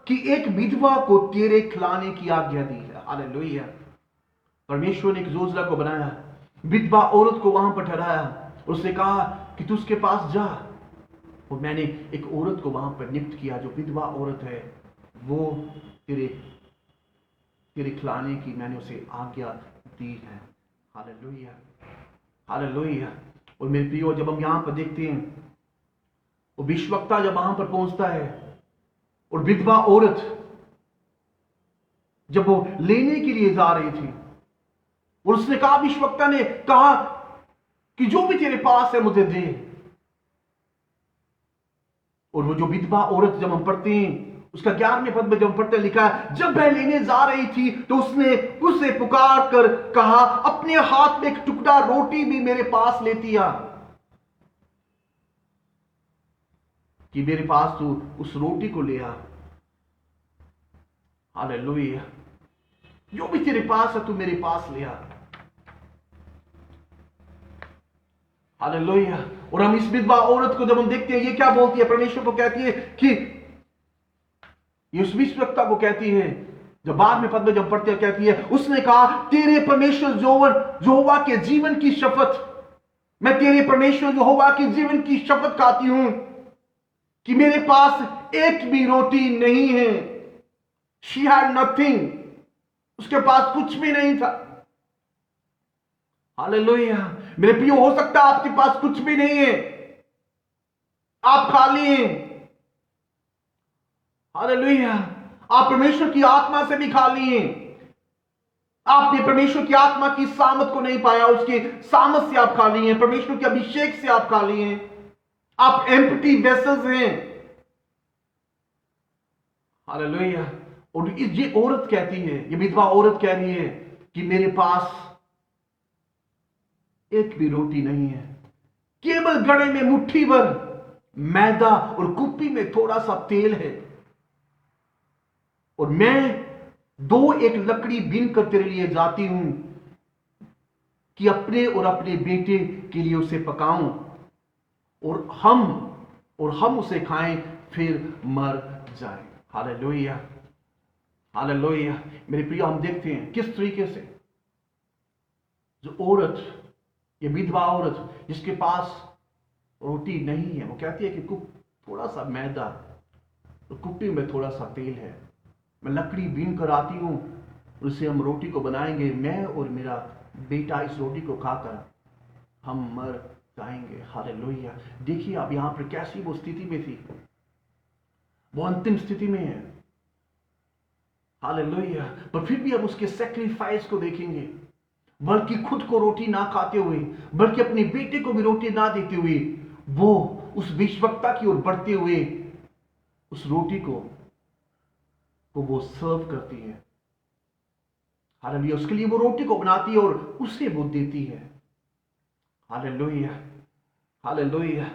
की एक विधवा को तेरे खिलाने की आज्ञा दी है। हालेलुया। परमेश्वर ने एक योजना को बनाया, विधवा औरत को वहां पर ठहराया, उसने कहा कि तू उसके पास जा, और मैंने एक औरत को वहां पर नियुक्त किया, जो विधवा औरत है, वो तेरे खिलाने की मैंने उसे आज्ञा दी है। Hallelujah, hallelujah. और मेरे प्रियो, जब हम यहां पर देखते हैं, वो विश्ववक्ता जब वहां पर पहुंचता है, और विधवा औरत जब वो लेने के लिए जा रही थी, और उसने कहा, विश्ववक्ता ने कहा कि जो भी तेरे पास है मुझे दे। और वो जो विधवा औरत, जब हम पढ़ते हैं उसका 11वें पद में जब हम पढ़ते हैं, लिखा है, जब वह लेने जा रही थी तो उसने उसे पुकार कर कहा, अपने हाथ में एक टुकड़ा रोटी भी मेरे पास लेती आ, कि मेरे पास तू उस रोटी को ले आ। हालेलुया। जो भी तेरे पास है तू मेरे पास ले आ। हालेलुया। और हम इस विधवा औरत को जब हम देखते हैं, ये क्या बोलती है? परमेश्वर को कहती है कि, ये उस विश्ववक्ता को कहती है जब बाद में पद में जब पढ़ते हैं कहती है, उसने कहा तेरे परमेश्वर यहोवा के जीवन की शपथ, मैं तेरे परमेश्वर यहोवा के जीवन की शपथ खाती हूं कि मेरे पास एक भी रोटी नहीं है। शी हैड नथिंग, उसके पास कुछ भी नहीं था। हालेलुया। मेरे प्रियो, हो सकता है आपके पास कुछ भी नहीं है, आप खाली हैं। हालेलुया। आप परमेश्वर की आत्मा से भी खाली हैं। आपने परमेश्वर की आत्मा की सामत को नहीं पाया, उसके सामत से आप खाली हैं, परमेश्वर के अभिषेक से आप खाली हैं। आप एम्प्टी वेसल्स हैं। हालेलुया। और ये औरत कहती है, ये विधवा औरत कह रही है कि मेरे पास एक भी रोटी नहीं है, केवल घड़े में मुट्ठी भर मैदा और कुप्पी में थोड़ा सा तेल है, और मैं एक लकड़ी बीन कर तेरे लिए जाती हूं कि अपने और अपने बेटे के लिए उसे पकाऊं और हम उसे खाएं फिर मर जाएं। हालेलुया। हालेलुया। मेरे प्रिय, हम देखते हैं किस तरीके से जो औरत, ये विधवा औरत जिसके पास रोटी नहीं है, वो कहती है कि थोड़ा सा मैदा और कुप्पी में थोड़ा सा तेल है, मैं लकड़ी बीन कर आती हूं, उससे हम रोटी को बनाएंगे, मैं और मेरा बेटा इस रोटी को खाकर हम मर जाएंगे। हालेलुया। देखिए आप यहां पर कैसी वो स्थिति में थी, वो अंतिम स्थिति में है। हालेलुया। पर फिर भी हम उसके सैक्रिफाइस को देखेंगे, बल्कि खुद को रोटी ना खाते हुए, बल्कि अपने बेटे को भी रोटी ना देते हुए, वो उस विश्वक्ता की ओर बढ़ते हुए उस रोटी को वो सर्व करती है। हालेलुया। उसके लिए वो रोटी को बनाती है और उसे वो देती है। हालेलुया। हालेलुया।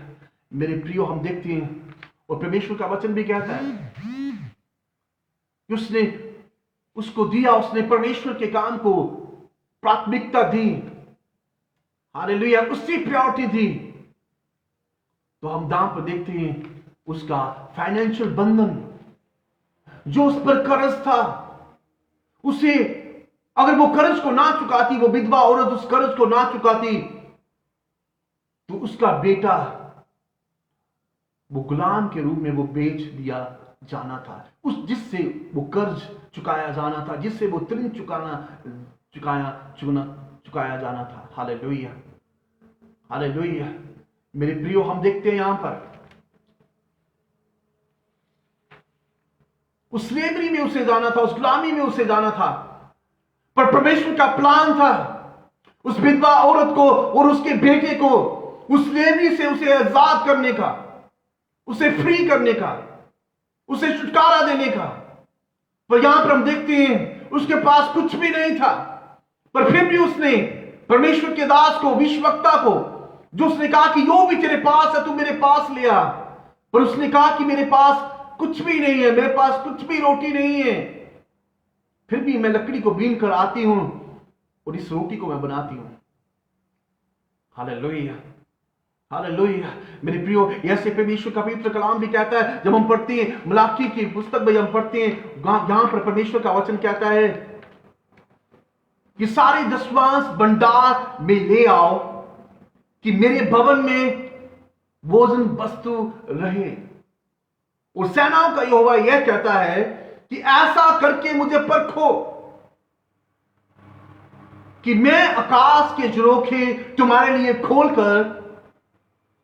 मेरे प्रियो, हम देखते हैं और परमेश्वर का वचन भी कहता है कि उसने उसको दिया, उसने परमेश्वर के काम को प्राथमिकता दी। हालेलुया। उसकी प्रायोरिटी दी। तो हम दाम पर देखते हैं उसका फाइनेंशियल बंधन जो उस पर कर्ज था, उसे अगर वो कर्ज को ना चुकाती, वो विधवा औरत उस कर्ज को ना चुकाती, तो उसका बेटा वो गुलाम के रूप में वो बेच दिया जाना था, उस जिससे वो कर्ज चुकाया जाना था, जिससे वो ऋण चुकाया जाना था। हालेलुया। हालेलुया। मेरे प्रियो, हम देखते हैं यहां पर उस स्लेवरी में उसे जाना था, उस गुलामी में उसे जाना था, पर परमेश्वर का प्लान था उस विधवा औरत को और उसके बेटे को उस स्लेवरी से उसे आजाद करने का, उसे फ्री करने का, उसे छुटकारा देने का। पर यहां पर हम देखते हैं उसके पास कुछ भी नहीं था, पर फिर भी उसने परमेश्वर के दास को, विश्वक्ता को, जो उसने कहा कि यो भी तेरे पास है, तू मेरे पास ले आ, पर उसने कहा कि मेरे पास कुछ भी नहीं है, मेरे पास कुछ भी रोटी नहीं है, फिर भी मैं लकड़ी को बीन कर आती हूं और इस रोटी को मैं बनाती हूं। हालेलुया। हालेलुया। मेरे प्रियो, ऐसे परमेश्वर का पवित्र कलाम भी कहता है, जब हम पढ़ते हैं मलाकी की पुस्तक में, हम पढ़ते हैं यहां पर परमेश्वर का वचन कहता है कि सारे दशमांश भंडार में ले आओ कि मेरे भवन में भोजन वस्तु रहे। और सेनाओं का यहोवा यह कहता है कि ऐसा करके मुझे परखो कि मैं आकाश के झरोखे तुम्हारे लिए खोलकर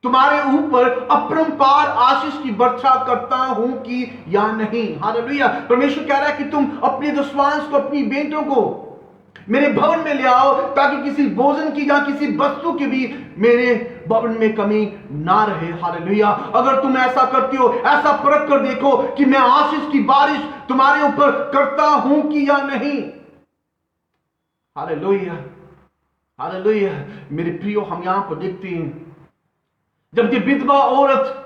तुम्हारे ऊपर अपरंपार आशीष की वर्षा करता हूं कि या नहीं। हालेलुया। परमेश्वर कह रहा है कि तुम अपने दशमांश को, अपनी बेटों को मेरे भवन में ले आओ, ताकि किसी भोजन की या किसी वस्तु की भी मेरे भवन में कमी ना रहे। हालेलुया। अगर तुम ऐसा करते हो, ऐसा परख कर देखो कि मैं आशीष की बारिश तुम्हारे ऊपर करता हूं कि या नहीं। हालेलुया। हालेलुया। मेरे प्रियो, हम यहां पर देखते हैं जब ये विधवा औरत,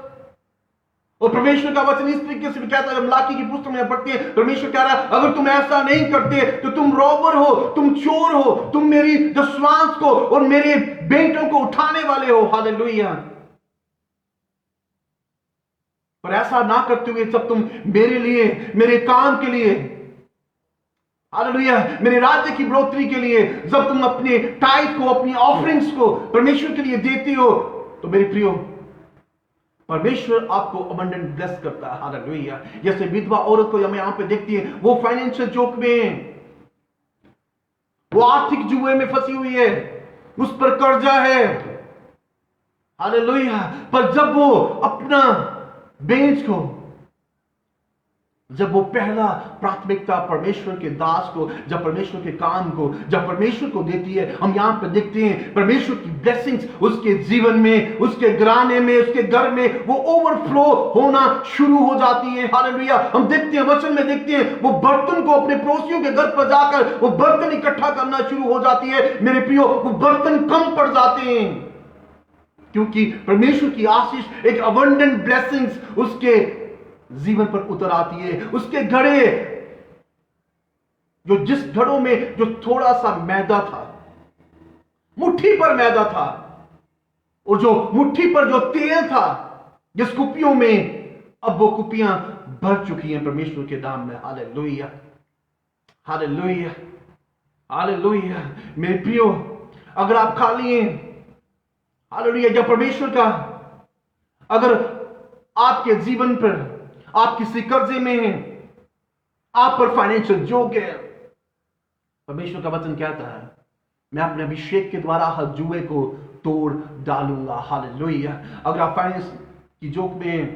और परमेश्वर का वचन इस तरीके से भी कहता है, जब मलाकी की पुस्तक में पढ़ते हैं, परमेश्वर कह रहा है अगर तुम ऐसा नहीं करते तो तुम रॉबर हो, तुम चोर हो, तुम मेरी दशमांश को और मेरे बेटों को उठाने वाले हो। हालेलुया। पर ऐसा ना करते हुए जब तुम मेरे लिए, मेरे काम के लिए हालेलुया, मेरे राज्य की बढ़ोतरी के लिए जब तुम अपने टाइट को, अपनी ऑफरिंग्स को परमेश्वर के लिए देते हो, तो मेरे प्रियो परमेश्वर आपको अबंडेंट ब्लेस करता है। हालेलुया। जैसे विधवा औरत को हम यहां पे देखती है, वो फाइनेंशियल जोक में है, वो आर्थिक जुए में फंसी हुई है, उस पर कर्जा है। हालेलुया। पर जब वो अपना बेंच को, जब वो पहला प्राथमिकता परमेश्वर के दास को, जब परमेश्वर के काम को, जब परमेश्वर को देती है, हम यहां पर देखते हैं परमेश्वर की ब्लेसिंग्स उसके जीवन में, उसके घराने में, उसके घर में वो ओवरफ्लो होना शुरू हो जाती है। हालेलुया। हम देखते हैं, वचन में देखते हैं, वो बर्तन को अपने पड़ोसियों के घर पर जाकर वो बर्तन इकट्ठा करना शुरू हो जाती है। मेरे प्रियो, वो बर्तन कम पड़ जाते हैं, क्योंकि परमेश्वर की आशीष, एक अबंडेंट ब्लेसिंग्स उसके जीवन पर उतर आती है। उसके घड़े, जो जिस घड़ों में जो थोड़ा सा मैदा था, मुट्ठी पर मैदा था, और जो मुट्ठी पर जो तेल था, जिस कुपियों में, अब वो कुपियां भर चुकी हैं परमेश्वर के नाम में। Hallelujah, hallelujah, hallelujah. मेरे प्रियो, अगर आप खाली हैं, हालेलुया, जब परमेश्वर का, अगर आपके जीवन पर आप किसी कर्जे में हैं, आप पर फाइनेंशियल जोक है, परमेश्वर का वचन कहता है, मैं अपने अभिषेक के द्वारा हर जुए को तोड़ डालूंगा। हालेलुया। अगर आप फाइनेंस की जोक में हैं,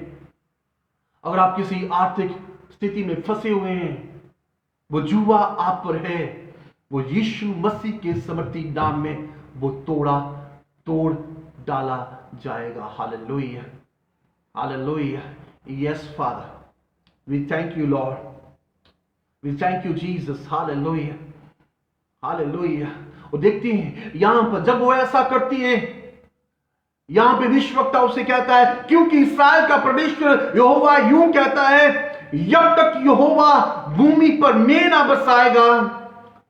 अगर आप किसी आर्थिक स्थिति में फंसे हुए हैं, वो जुआ आप पर है, वो यीशु मसीह के समर्थी नाम में वो तोड़ डाला जाएगा। Hallelujah, hallelujah. Yes, Father. We thank you, Lord. We thank you, Jesus. Hallelujah. Hallelujah. और देखते हैं यहां पर जब वो ऐसा करती है, यहां पे विश्ववक्ता उसे कहता है, क्योंकि इस्राएल का परमेश्वर यहोवा यूं कहता है, जब तक यहोवा भूमि पर मेंह ना बरसाएगा,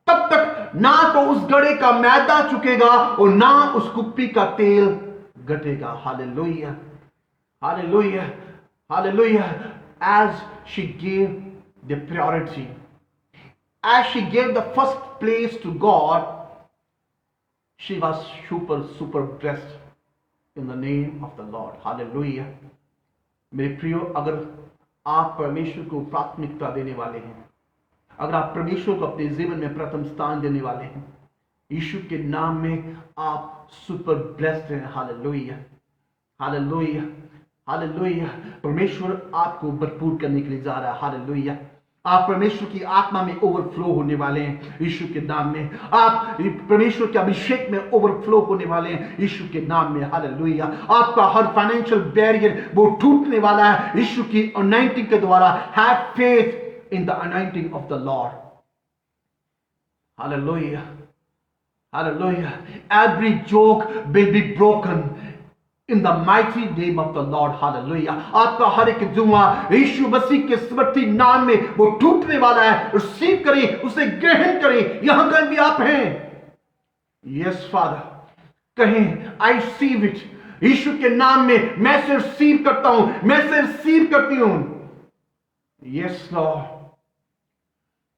तब तक ना तो उस घड़े का मैदा चुकेगा और ना उस कुप्पी का तेल घटेगा। Hallelujah, hallelujah, hallelujah. As she gave the priority, as she gave the first place to God, she was super blessed in the name of the Lord. Hallelujah. मेरे प्रियो, अगर आप परमेश्वर को प्राथमिकता देने वाले हैं, अगर आप परमेश्वर को अपने जीवन में प्रथम स्थान देने वाले हैं, यीशु के नाम में आप सुपर ब्लेस्ड हैं। Hallelujah, hallelujah, hallelujah. परमेश्वर आपको भरपूर करने के लिए जा रहा है। हालेलुया। आप परमेश्वर की आत्मा में ओवरफ्लो होने वाले हैं यीशु के नाम में। आप परमेश्वर के अभिषेक में ओवरफ्लो होने वाले हैं यीशु के नाम में। हालेलुया। आपका हर फाइनेंशियल बैरियर वो टूटने वाला है यीशु की अनॉइंटिंग के द्वारा। Have faith in the anointing of the Lord. Hallelujah, hallelujah. Every joke will be broken in the mighty name of the Lord. Hallelujah. आपका हर एक जुआ यीशु मसीह के समर्थी नाम में वो टूटने वाला है। रिसीव करें, उसे ग्रहण करें। यहां कहीं भी आप हैं, यस फादर कहें, आई रिसीव इट। यीशु के नाम में मैं से रिसीव करता हूं, मैं से रिसीव करती हूं। Yes Lord,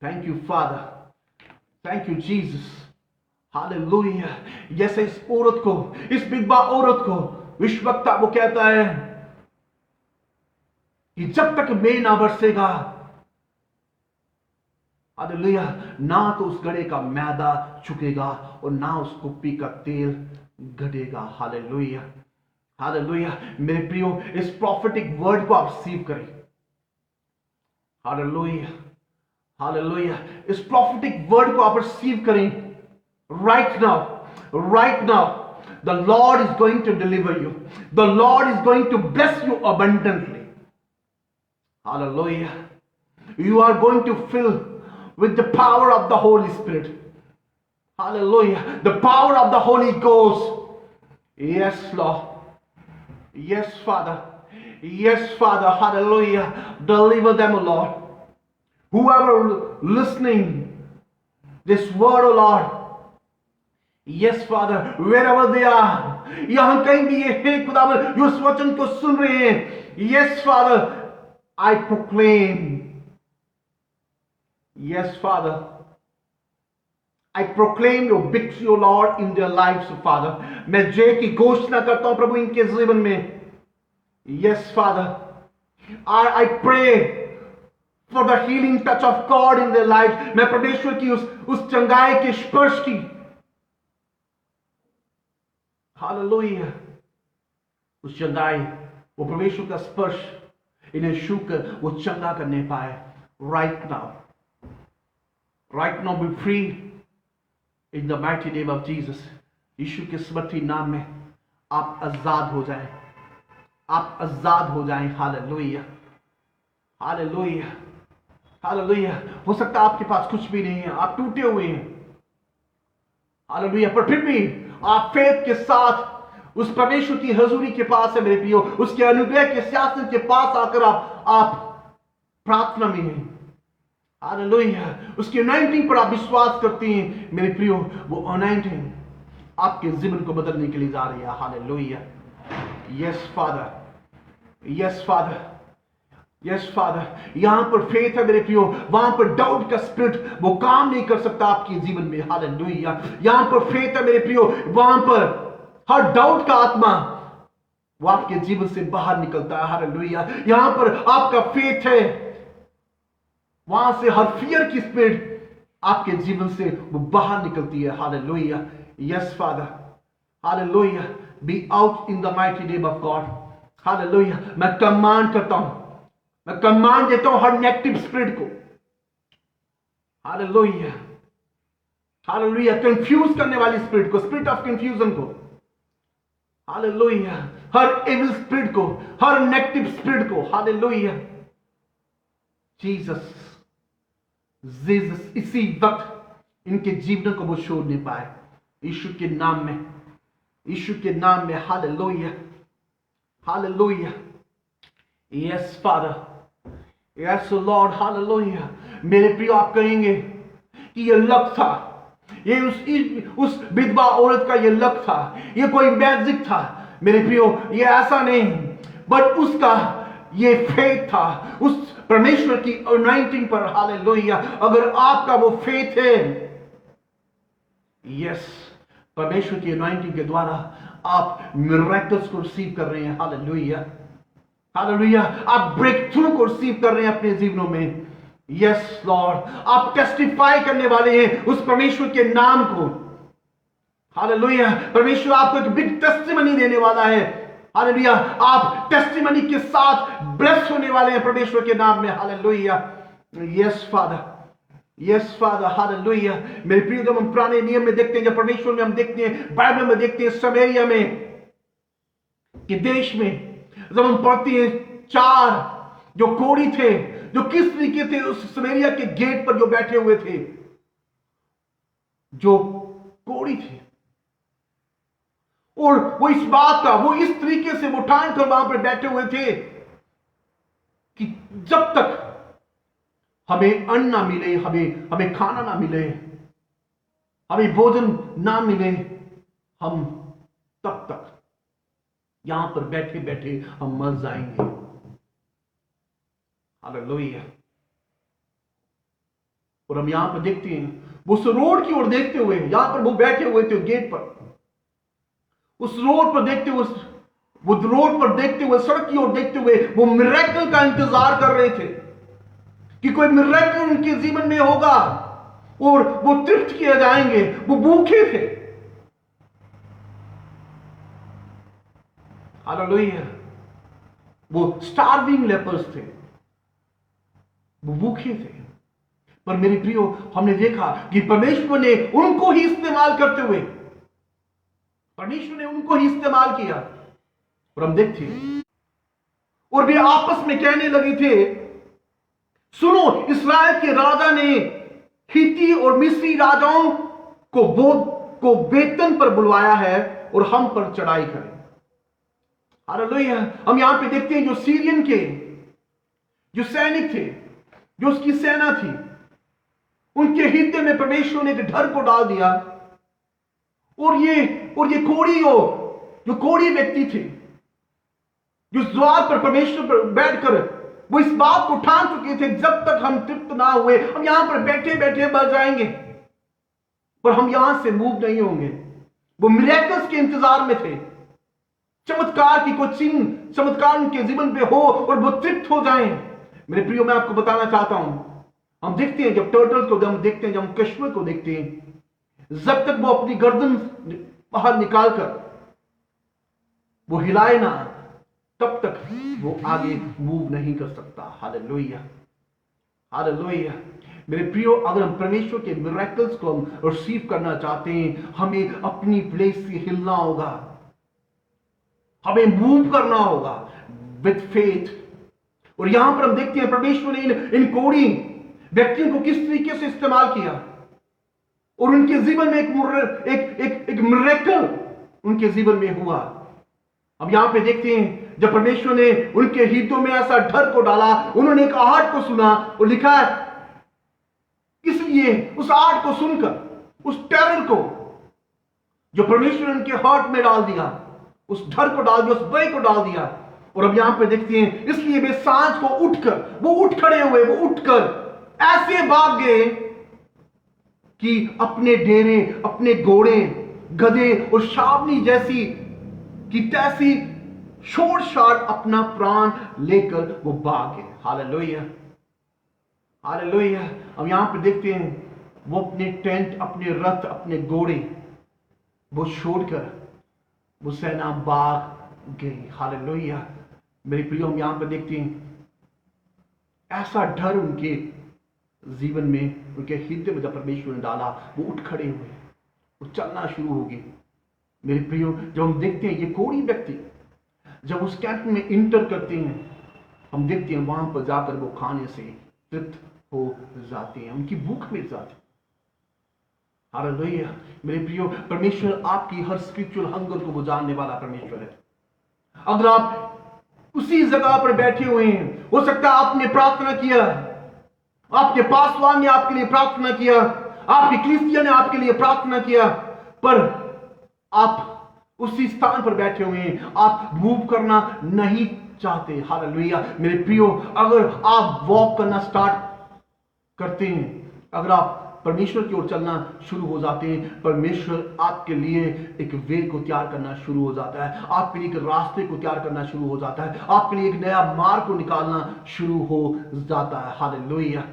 thank you father, thank you Jesus. Hallelujah. जैसे इस औरत को, इस विधवा औरत को विश्ववक्ता वो कहता है कि जब तक मेंह ना बरसेगा, हालेलुया, ना तो उस घड़े का मैदा चुकेगा और ना उस कुप्पी का तेल घटेगा। Hallelujah, hallelujah. मेरे प्रियो, इस प्रॉफिटिक वर्ड को आप रिसीव करें। Hallelujah, hallelujah. इस प्रॉफिटिक वर्ड को आप रिसीव करें। Right now, right now the Lord is going to deliver you. The Lord is going to bless you abundantly. Hallelujah. You are going to fill with the power of the Holy Spirit. Hallelujah. The power of the Holy Ghost. Yes, Lord. Yes, Father. Yes, Father. Hallelujah. Deliver them, O Lord. Whoever listening this word, O Lord. Yes, Father, wherever they are, यहां कहीं भी ये है खुदावन जो इस वचन को सुन रहे हैं, yes, Father, I proclaim, yes, Father, I proclaim your victory, O Lord, in their lives, Father. मैं जय की घोषणा करता हूं प्रभु इनके जीवन में. Yes, Father. I pray for the healing touch of God in their lives. मैं परमेश्वर की उस चंगाई के स्पर्श की, हालेलुया, उस चंगाई, वो परमेश्वर का स्पर्श इन्हें छूकर वो चंगा करने पाए. Right now be free in the mighty name of Jesus. यीशु के समर्थी नाम में आप आजाद हो जाएं, आप आजाद हो जाएं. Hallelujah, hallelujah, hallelujah. हो सकता है आपके पास कुछ भी नहीं है, आप टूटे हुए हैं, हालेलुया, पर फिर भी आप फेथ के साथ उस परमेश्वर की हजूरी के पास है मेरे प्रियो, उसके अनुग्रह के सिंहासन के पास आकर आप प्रार्थना में हैं. हालेलुया, उसकी अनॉइंटिंग पर आप विश्वास करते हैं मेरे प्रियो. वो अनॉइंटिंग आपके जीवन को बदलने के लिए जा रही है. Hallelujah. Yes Father, yes Father, yes father. यहां पर फेथ है मेरे प्रियो, वहां पर डाउट का स्पिरिट वो काम नहीं कर सकता आपके जीवन में. हालेलुया. यहां पर फेथ है मेरे प्रियो, वहां पर हर डाउट का आत्मा वो आपके जीवन से बाहर निकलता है. हालेलुया. यहां पर आपका फेथ है, वहां से हर फियर की स्पिरिट आपके जीवन से वो बाहर निकलती है. Hallelujah. Yes Father, hallelujah. B out in the mighty name of God. Hallelujah. मैं कमांड करता हूं, मैं कमांड देता हूं हर नेगेटिव स्पिरिट को. Hallelujah, hallelujah. कंफ्यूज करने वाली स्पिरिट को, स्पिरिट ऑफ कंफ्यूजन को, हालेलुया. हर एविल स्पिरिट को, हर नेगेटिव स्पिरिट को, हालेलुया. जीसस, जीसस इसी वक्त इनके जीवन को वो छोड़ नहीं पाए. यीशु के नाम में, यीशु के नाम में. Hallelujah, hallelujah. Yes Father, yes Lord. Hallelujah. मेरे प्रिय, आप कहेंगे कि ये लक था, ये उस विधवा औरत का ये लक था, ये कोई मैजिक था. मेरे प्रियो, ये ऐसा नहीं, बट उसका ये फेथ था उस परमेश्वर की अनॉइंटिंग पर. हालेलुया. अगर आपका वो फेथ है, यस, परमेश्वर की अनॉइंटिंग के द्वारा आप मिरेकल्स को रिसीव कर रहे हैं. Hallelujah, hallelujah. आप ब्रेक थ्रू को रिसीव कर रहे हैं अपने जीवनों में. Yes Lord. आप टेस्टिफाई करने वाले हैं उस परमेश्वर के नाम को. हालेलुया. परमेश्वर आपको एक बिग टेस्टिमनी देने वाला है. हालेलुया. आप टेस्टिमनी के साथ ब्लेस होने वाले हैं परमेश्वर के नाम में. Hallelujah. Yes Father, yes Father. Hallelujah. मेरे प्रिय, जब हम पुराने नियम में देखते हैं, जब परमेश्वर में हम देखते हैं, बाइबल में देखते हैं, समरिया में के देश में जब हम पढ़ते हैं, 4 जो कोढ़ी थे, जो किस तरीके से उस समरिया के गेट पर जो बैठे हुए थे, जो कोढ़ी थे, और वो इस बात का, वो इस तरीके से वो ठान कर वहां पर बैठे हुए थे कि जब तक हमें अन्न ना मिले, हमें खाना ना मिले, हमें भोजन ना मिले, हम तब तक यहां पर बैठे बैठे हम मर जाएंगे. हालेलुया. और हम यहां पर देखते हैं, वो उस रोड की ओर देखते हुए, यहां पर वो बैठे हुए थे गेट पर, उस रोड पर देखते हुए, वो रोड पर देखते हुए, सड़क की ओर देखते हुए, वो मिरेकल का इंतजार कर रहे थे कि कोई मिरेकल उनके जीवन में होगा और वो तृप्त किए जाएंगे. वो भूखे थे. हालेलुया. वो स्टार्विंग लेपर्स थे, वो भूखे थे. पर मेरे प्रियो, हमने देखा कि परमेश्वर ने उनको ही इस्तेमाल करते हुए, परमेश्वर ने उनको ही इस्तेमाल किया. और हम देखते हैं, और वे आपस में कहने लगे थे, सुनो, इस्राएल के राजा ने हित्ती और मिस्री राजाओं को वेतन पर बुलवाया है और हम पर चढ़ाई करें. हालेलुया. हम यहां पे देखते हैं, जो सीरियन के जो सैनिक थे, जो उसकी सेना थी, उनके हृदय में परमेश्वर ने एक डर को डाल दिया. और ये कोढ़ी व्यक्ति थे, जो द्वार पर परमेश्वर पर बैठकर वो इस बात को ठान चुके थे, जब तक हम तृप्त ना हुए, हम यहां पर बैठे बैठे मर जाएंगे. पर हम यहां से मूव नहीं होंगे। वो मिरेकल्स के इंतजार में थे, चमत्कार की कोई चिन्ह चमत्कार उनके जीवन पे हो और वो तृप्त हो जाएं। मेरे प्रियो, मैं आपको बताना चाहता हूं, हम देखते हैं जब टर्टल्स को हम देखते हैं, जब हम कछुए को देखते हैं, जब तक वो अपनी गर्दन बाहर निकालकर वो हिलाए ना, तब तक वो आगे मूव नहीं कर सकता। Hallelujah, hallelujah. मेरे प्रियो, अगर हम परमेश्वर के मिरेकल्स को हम रिसीव करना चाहते हैं, हमें अपनी प्लेस से हिलना होगा, हमें मूव करना होगा विद फेथ। और यहां पर हम देखते हैं परमेश्वर ने इन कोढ़ी व्यक्तियों को किस तरीके से इस्तेमाल किया और उनके जीवन में एक मिरेकल उनके जीवन में हुआ। अब यहां पे देखते हैं जब परमेश्वर ने उनके हृदयों में ऐसा डर को डाला, उन्होंने एक आहट को सुना और लिखा है, इसलिए उस आहट को सुनकर, उस टेरर को जो परमेश्वर ने उनके हार्ट में डाल दिया, उस डर को डाल दिया, उस भय को डाल दिया। और अब यहां पे देखते हैं, इसलिए वे सांझ को उठकर, वो उठ खड़े हुए, वो उठकर ऐसे भाग गए कि अपने डेरे, अपने घोड़े, गधे और शावनी जैसी कि तैसी छोड़ छाड़ अपना प्राण लेकर वो भाग गए। Hallelujah, hallelujah. अब यहां पे देखते हैं, वो अपने टेंट, अपने रथ, अपने घोड़े वो छोड़कर वो सेना भाग गई। हालेलुया। मेरे प्रियो, हम यहां पर देखते हैं ऐसा डर उनके जीवन में, उनके हृदय में जब परमेश्वर ने डाला, वो उठ खड़े हुए, वो चलना शुरू हो गए। मेरे प्रियो, जब हम देखते हैं ये कोढ़ी व्यक्ति जब उस कैंप में इंटर करते हैं, हम देखते हैं वहां पर जाकर वो खाने से तृप्त हो जाते हैं, उनकी भूख मिट जाती है। हालेलुया। मेरे प्रियो, परमेश्वर आपकी हर स्पिरिचुअल हंगर को बुझाने वाला परमेश्वर है। अगर आप उसी जगह पर बैठे हुए हैं, हो सकता है आपने प्रार्थना किया, आपके पासवान ने आपके लिए प्रार्थना किया, आपकी कलीसिया ने आपके लिए प्रार्थना किया, पर आप उसी स्थान पर बैठे हुए हैं, आप मूव करना नहीं चाहते। हालेलुया। मेरे प्रियो, अगर आप वॉक करना स्टार्ट करते हैं, अगर आप परमेश्वर की ओर चलना शुरू हो जाते हैं, परमेश्वर आपके लिए एक वे को तैयार करना शुरू हो जाता है, आपके लिए एक रास्ते को तैयार करना शुरू हो जाता है, आपके लिए एक नया मार्ग को निकालना शुरू हो जाता है। Hallelujah,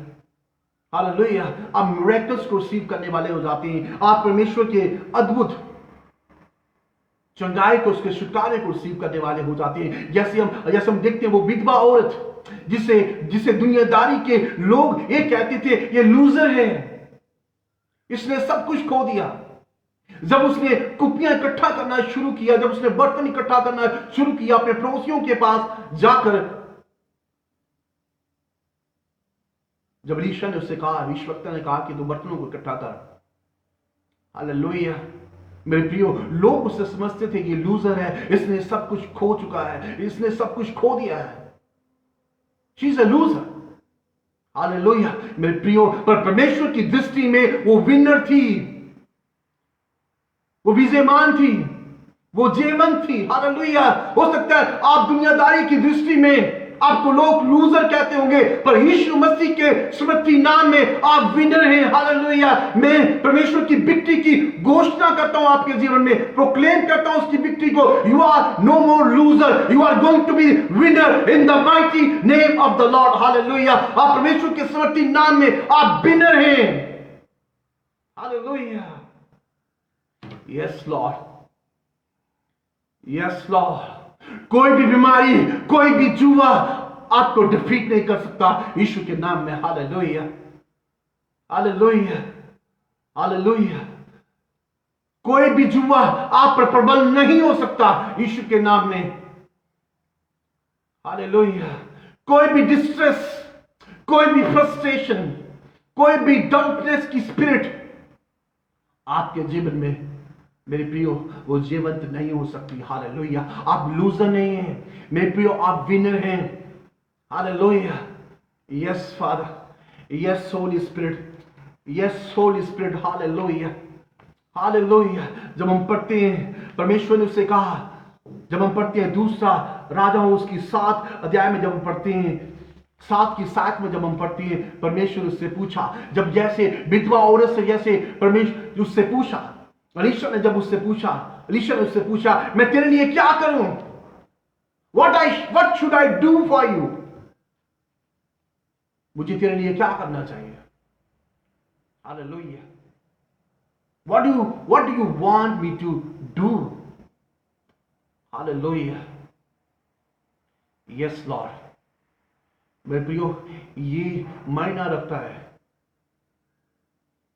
hallelujah. आप मिरेकल्स को रिसीव करने वाले हो जाते हैं, आप परमेश्वर के अद्भुत चंगाई को, उसके छुटकारे को रिसीव करने वाले हो जाते हैं। जैसे हम देखते हैं वो विधवा औरत जिसे दुनियादारी के लोग ये कहते थे, ये लूजर है, इसने सब कुछ खो दिया। जब उसने कुपियां इकट्ठा करना शुरू किया, जब उसने बर्तन इकट्ठा करना शुरू किया अपने पड़ोसियों के पास जाकर, जब एलीशा ने उससे कहा, भविष्यवक्ता ने कहा कि तू बर्तनों को इकट्ठा कर। हालेलुया। मेरे प्रियो, लोग उससे समझते थे ये लूजर है, इसने सब कुछ खो चुका है, इसने सब कुछ खो दिया है, she is a loser. Hallelujah. मेरे प्रियो, पर परमेश्वर की दृष्टि में वो विनर थी, वो विजयमान थी, वो जयवंत थी। हालेलुया। हो सकता है आप दुनियादारी की दृष्टि में आपको लोग लूजर कहते होंगे, पर यीशु मसीह के समर्थी नाम में आप विनर हैं। हालेलुया। मैं परमेश्वर की विक्ट्री की घोषणा करता हूं आपके जीवन में, प्रोक्लेम करता हूं उसकी विक्ट्री को। You are no more loser, you are going to be winner in the mighty name of the Lord. Hallelujah. आप परमेश्वर के समर्थी नाम में आप विनर हैं। Hallelujah. Yes Lord, yes Lord. कोई भी बीमारी, कोई भी जुआ आपको डिफीट नहीं कर सकता यीशु के नाम में। Hallelujah, hallelujah, hallelujah. कोई भी जुआ आप पर प्रबल नहीं हो सकता यीशु के नाम में। हालेलुया। कोई भी डिस्ट्रेस, कोई भी फ्रस्ट्रेशन, कोई भी डाउटनेस की स्पिरिट आपके जीवन में, मेरे प्रियो, वो जीवंत नहीं हो सकती। हालेलुया। आप लूजर नहीं हैं मेरे प्रियो, आप विनर हैं। Hallelujah. Yes Father, yes Holi spirit, yes Holi spirit. Hallelujah, hallelujah. जब हम पढ़ते हैं, परमेश्वर ने उससे कहा, जब हम पढ़ते हैं दूसरा राजाओं उसकी 7 अध्याय में, जब हम पढ़ते हैं 7 की 7 में जब हम पढ़ते हैं, परमेश्वर उससे पूछा, जब जैसे विधवा औरत से जैसे परमेश्वर उससे पूछा, अलीशा ने उससे पूछा, मैं तेरे लिए क्या करूं? What should I do for you? मुझे तेरे लिए क्या करना चाहिए? Hallelujah. What do you want me to do? Hallelujah. Yes, Lord. मेरे प्रियो, ये मायना रखता है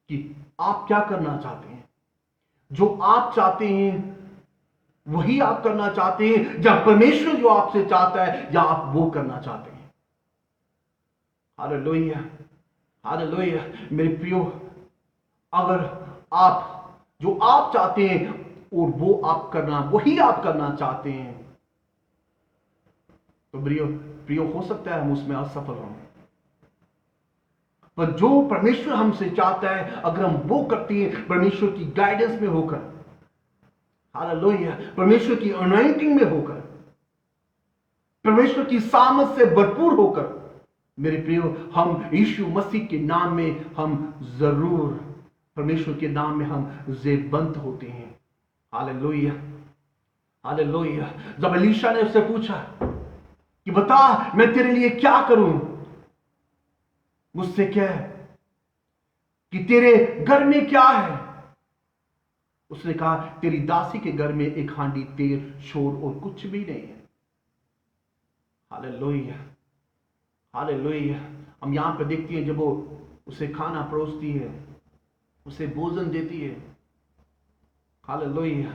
कि आप क्या करना चाहते हैं। जो आप चाहते हैं वही आप करना चाहते हैं, या परमेश्वर जो आपसे चाहता है या आप वो करना चाहते हैं। Hallelujah, hallelujah. मेरे प्रियो, अगर आप जो आप चाहते हैं और वो आप करना, वही आप करना चाहते हैं, तो प्रियो हो सकता है हम उसमें असफल हों। पर जो परमेश्वर हमसे चाहता है, अगर हम वो करते हैं परमेश्वर की गाइडेंस में होकर, हालेलुया, परमेश्वर की अनॉइंटिंग में होकर, परमेश्वर की सामर्थ से भरपूर होकर, मेरे प्रियो, हम यीशु मसीह के नाम में हम जरूर, परमेश्वर के नाम में हम जेबंद होते हैं। Hallelujah, hallelujah. जब एलीशा ने उससे पूछा कि बता मैं तेरे लिए क्या करूं, मुझसे कह कि तेरे घर में क्या है। उसने कहा, तेरी दासी के घर में एक हांडी तेल, शोर और कुछ भी नहीं है। Hallelujah, hallelujah. हम यहां पर देखते हैं, जब वो उसे खाना परोसती है, उसे भोजन देती है, हालेलुया,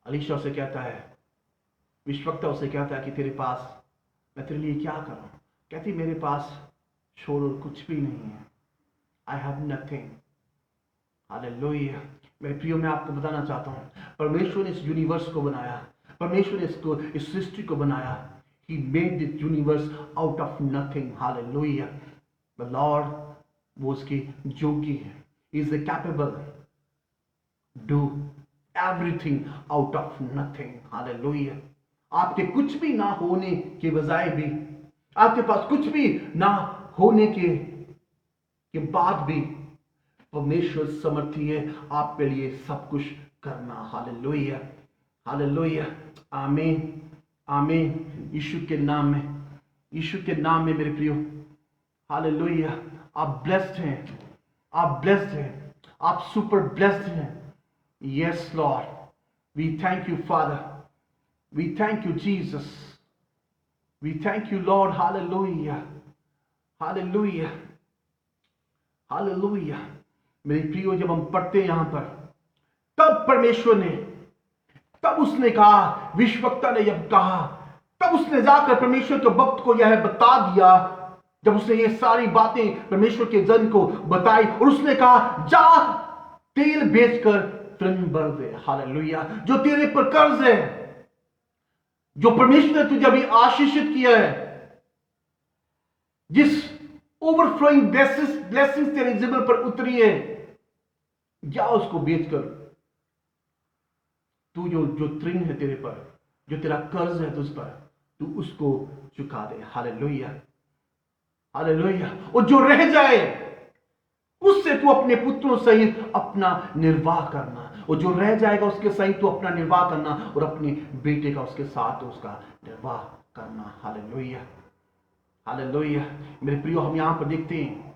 एलीशा उसे कहता है, विश्वक्ता उसे कहता है कि तेरे पास, मैं तेरे लिए क्या करूं? कहती, मेरे पास शोर और कुछ भी नहीं है। I have nothing. हालेलुया। मेरे प्रियो, मैं आपको बताना चाहता हूं, परमेश्वर ने इस यूनिवर्स को बनाया, परमेश्वर ने इस सृष्टि को बनाया। He made this universe out of nothing. Hallelujah. The Lord वो उसके योग्य है, is capable do everything out of nothing. Hallelujah. आपके कुछ भी ना होने के बजाय भी, आपके पास कुछ भी ना होने के बाद भी परमेश्वर समर्थी है आपके लिए सब कुछ करना। हालेलुया, हालेलुया, आमीन, आमीन। यीशु के नाम में, यीशु के नाम में मेरे प्रियो, हालेलुया। आप ब्लेस्ड हैं, आप ब्लेस्ड हैं, आप सुपर ब्लेस्ड हैं। Yes Lord, we thank you Father, we thank you Jesus, we thank you Lord. Hallelujah, hallelujah, hallelujah. मेरे प्रियो, जब हम पढ़ते हैं यहां पर, तब परमेश्वर ने, तब उसने कहा, विश्वक्ता ने जब कहा, तब उसने जाकर परमेश्वर के भक्त को यह बता दिया। जब उसने ये सारी बातें परमेश्वर के जन को बताई और उसने कहा, जा तेल बेचकर ऋण भर दे। हालेलुया। जो तेरे पर कर्ज है, जो परमेश्वर ने तुझे अभी आशीषित किया है, जिस ओवरफ्लोइंग ब्लेसिंग्स तेरे जीवन पर उतरी है, जा उसको बेचकर तू जो ऋण है तेरे पर, जो तेरा कर्ज है तुझ पर, तू उसको चुका दे। Hallelujah, hallelujah. और जो रह जाए उससे तू अपने पुत्रों सहित अपना निर्वाह करना, और जो रह जाएगा उसके सहित तू अपना निर्वाह करना, और अपने बेटे का उसके साथ उसका निर्वाह करना। Hallelujah, hallelujah. मेरे प्रियो, हम यहां पर देखते हैं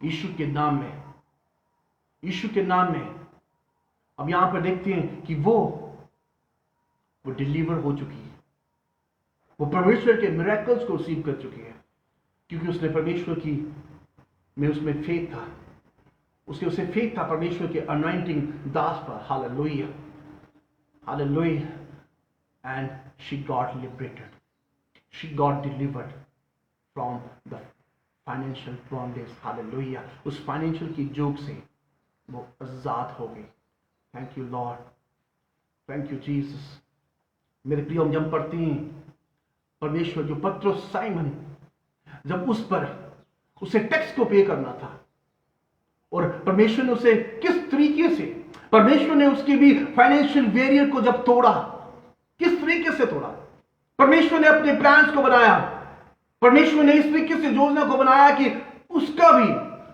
यीशु के नाम में, यीशु के नाम में हम यहां पर देखते हैं कि वो डिलीवर हो चुकी है, वो परमेश्वर के मिरेकल्स को रिसीव कर चुकी है, क्योंकि उसने परमेश्वर की में उसमें फेथ था, उसे फेथ था परमेश्वर के अनॉइंटिंग दास पर। Hallelujah, hallelujah. And she got liberated, she got delivered from the financial bondage. Hallelujah. उस फाइनेंशियल की जोग से वो आजाद हो गई। Thank you Lord, thank you Jesus. मेरे प्रियो, हम जब पढ़ते हैं परमेश्वर, जो पत्रोस साइमन, जब उस पर उसे टैक्स को पे करना था, और परमेश्वर ने उसे किस तरीके से, परमेश्वर ने उसकी भी फाइनेंशियल बैरियर को जब तोड़ा, किस तरीके से तोड़ा, परमेश्वर ने अपने प्लान्स को बनाया, परमेश्वर ने इस तरीके से योजना को बनाया कि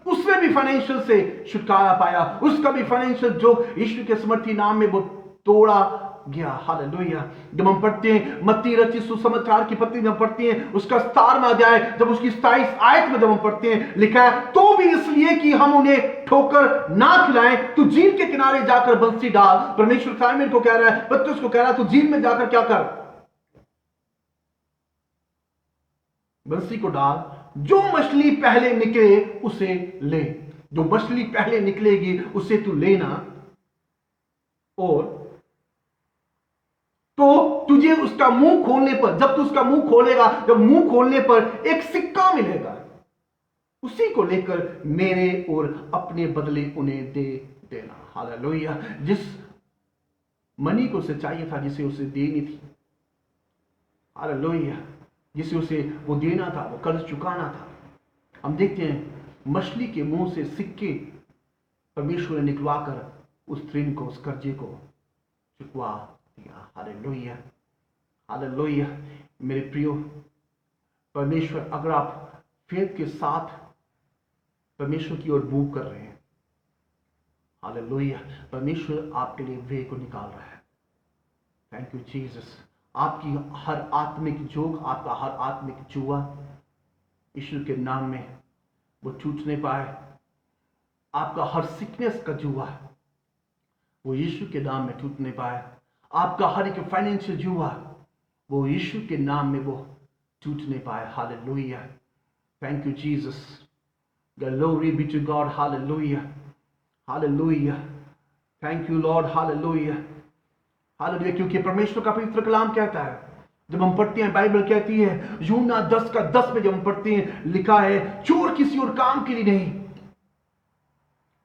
उसने भी फाइनेंशियल से छुटकारा पाया, उसका भी फाइनेंशियल जो यीशु के समर्थी नाम में वो तोड़ा गया। हालेलुया। जब हम पढ़ते हैं मत्ती रचित सुसमाचार की पत्री में पढ़ते हैं उसका 17वां अध्याय, जब उसकी 27 आयत में जब हम पढ़ते हैं लिखा है, तो भी इसलिए कि हम उन्हें ठोकर ना खिलाएं तो झील के किनारे जाकर बंसी डाल। परमेश्वर साइमन को कह रहा है, पतरस को कह रहा है, तो झील में जाकर क्या कर, बंसी को डाल, जो मछली पहले निकले उसे ले। जो मछली पहले निकलेगी उसे तू लेना, और तो तुझे उसका मुंह खोलने पर, जब तू उसका मुंह खोलेगा, जब मुंह खोलने पर एक सिक्का मिलेगा, उसी को लेकर मेरे और अपने बदले उन्हें दे देना। हालेलुया। जिस मनी को उसे चाहिए था, जिसे उसे देनी थी, हालेलुया, जिसे उसे वो देना था, वो कर्ज चुकाना था, हम देखते हैं मछली के मुंह से सिक्के परमेश्वर ने निकलवाकर उस ऋण को, उस कर्जे को चुकवा दिया। Hallelujah, hallelujah. मेरे प्रियो, परमेश्वर, अगर आप फेथ के साथ परमेश्वर की ओर मूव कर रहे हैं, हालेलुया, परमेश्वर आपके लिए वे को निकाल रहा है। Thank you Jesus. आपकी हर आत्मिक जोग, आपका हर आत्मिक जुआ यीशु के नाम में वो छूट नहीं पाए। आपका हर सिकनेस का जुआ वो यीशु के नाम में टूट नहीं पाए। आपका हर एक फाइनेंशियल जुआ वो यीशु के नाम में वो टूट नहीं पाए। Hallelujah. Thank you Jesus. Glory be to God. Hallelujah. Hallelujah. Thank you Lord. Hallelujah. Hallelujah. क्योंकि परमेश्वर का पवित्र कलाम कहता है, जब हम पढ़ते हैं, बाइबल कहती है यूहन्ना 10:10 में जब हम पढ़ते हैं, लिखा है, चोर किसी और काम के लिए नहीं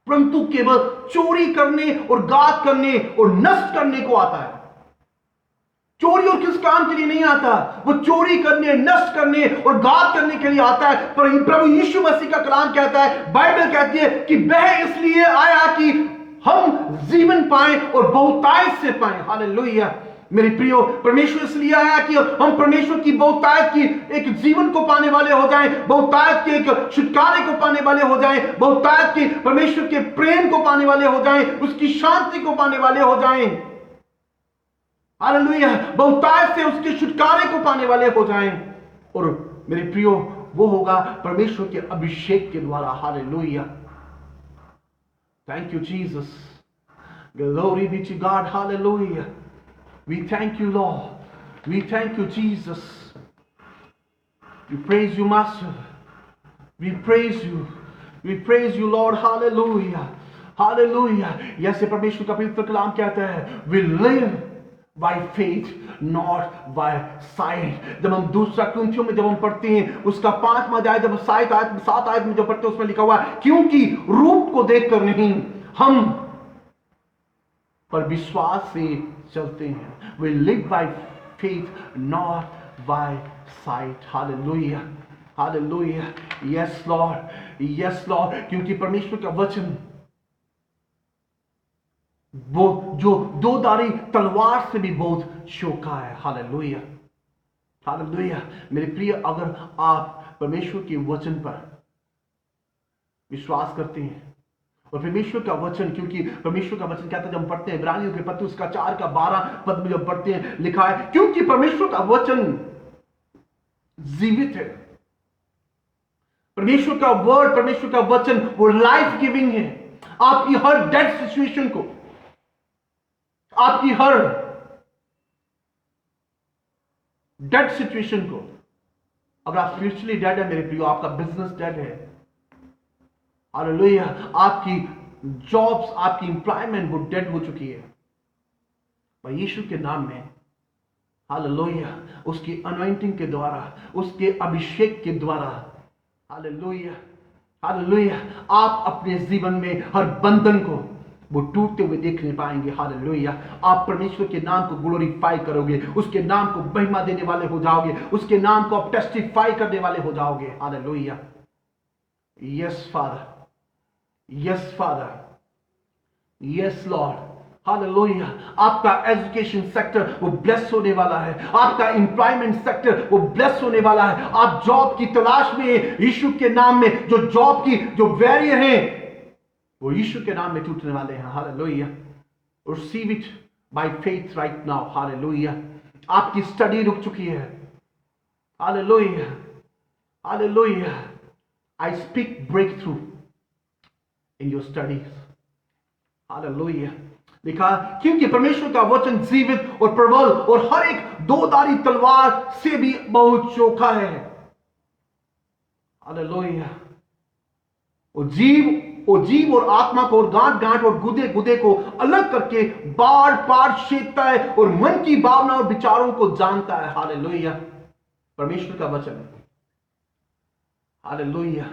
परंतु केवल चोरी करने और घात करने और नष्ट करने को आता है। चोरी और किस काम के लिए नहीं आता, वो चोरी करने, नष्ट करने और घात करने के लिए आता है। पर प्रभु यीशु मसीह का कलाम कहता है, बाइबल कहती है कि वह इसलिए आया कि हम जीवन पाएं और बहुतायत से पाएं। हालेलुया। मेरे प्रियो, परमेश्वर इसलिए आया कि हम परमेश्वर की बहुतायत की एक जीवन को पाने वाले हो जाएं, बहुतायत के एक छुटकारे को पाने वाले हो जाएं, बहुतायत के परमेश्वर के प्रेम को पाने वाले हो जाएं, उसकी शांति को पाने वाले हो जाएं। हालेलुया। बहुतायत से उसके छुटकारे को पाने वाले हो जाएं। और मेरे प्रियो, वो होगा परमेश्वर के अभिषेक के द्वारा। Hallelujah. Thank you Jesus. Glory be to God. Hallelujah. We thank you, Lord. We thank you, Jesus. We praise you, Master. We praise you. We praise you, Lord. Hallelujah. Hallelujah. यैसे परमेश्वर का पवित्र कलाम कहता है, we live by faith, not by sight. जब हम दूसरा कुरिन्थियों में जब हम पढ़ते हैं, उसका 5वां अध्याय जब 7 आयत में जब पढ़ते हैं, उसमें लिखा हुआ है, क्योंकि रूप को देखकर नहीं, हम पर विश्वास से चलते हैं। We live by faith, not by sight. Hallelujah. Hallelujah. Yes, Lord. Yes, Lord. क्योंकि परमेश्वर का वचन वो जो दो धारी तलवार से भी बहुत चौका है। हालेलुया। हालेलुया। मेरे प्रिय, अगर आप परमेश्वर के वचन पर विश्वास करते हैं, और परमेश्वर का वचन, क्योंकि परमेश्वर का वचन कहता है, जब हम पढ़ते हैं इब्रानियों के पत्र उसका 4 का 12 पद में जब पढ़ते हैं, लिखा है, क्योंकि परमेश्वर का वचन जीवित है। परमेश्वर का वर्ड, परमेश्वर का वचन वो लाइफ गिविंग है। आपकी हर डेड सिचुएशन को, आपकी हर डेड सिचुएशन को, अगर आप स्पिरिचुअली डेड है मेरे प्रियो, आपका बिजनेस डेड है, हालेलुया, आपकी जॉब्स, आपकी एम्प्लॉयमेंट वो डेड हो चुकी है, पर यीशु के नाम में, हालेलुया, उसकी अनॉइंटिंग के द्वारा, उसके अभिषेक के द्वारा, हालेलुया, हालेलुया, आप अपने जीवन में हर बंधन को वो टूटते हुए देखने पाएंगे। हालेलुया। आप परमेश्वर के नाम को ग्लोरीफाई करोगे, उसके नाम को महिमा देने वाले हो जाओगे, उसके नाम को आप टेस्टिफाई करने वाले हो जाओगे। Hallelujah. Yes Father, yes Father, yes Lord. Hallelujah. आपका एजुकेशन सेक्टर वो ब्लेस होने वाला है, आपका एम्प्लॉयमेंट सेक्टर वो ब्लेस होने वाला है। आप जॉब की तलाश में, यीशु के नाम में जो जॉब की जो बैरियर है वो यीशु के नाम में टूटने वाले हैं। Hallelujah. Receive it by faith right now. Hallelujah. आपकी स्टडी रुक चुकी है। Hallelujah, hallelujah. I speak breakthrough in your studies. Hallelujah. देखा, क्योंकि परमेश्वर का वचन जीवित और प्रबल और हर एक दो-धारी तलवार से भी बहुत चोखा है। हालेलुया। और जीव और आत्मा को और गांठ गांठ और गुदे गुदे को अलग करके बार बार छेदता है और मन की भावना और विचारों को जानता है। हालेलुया। परमेश्वर का वचन है, हालेलुया,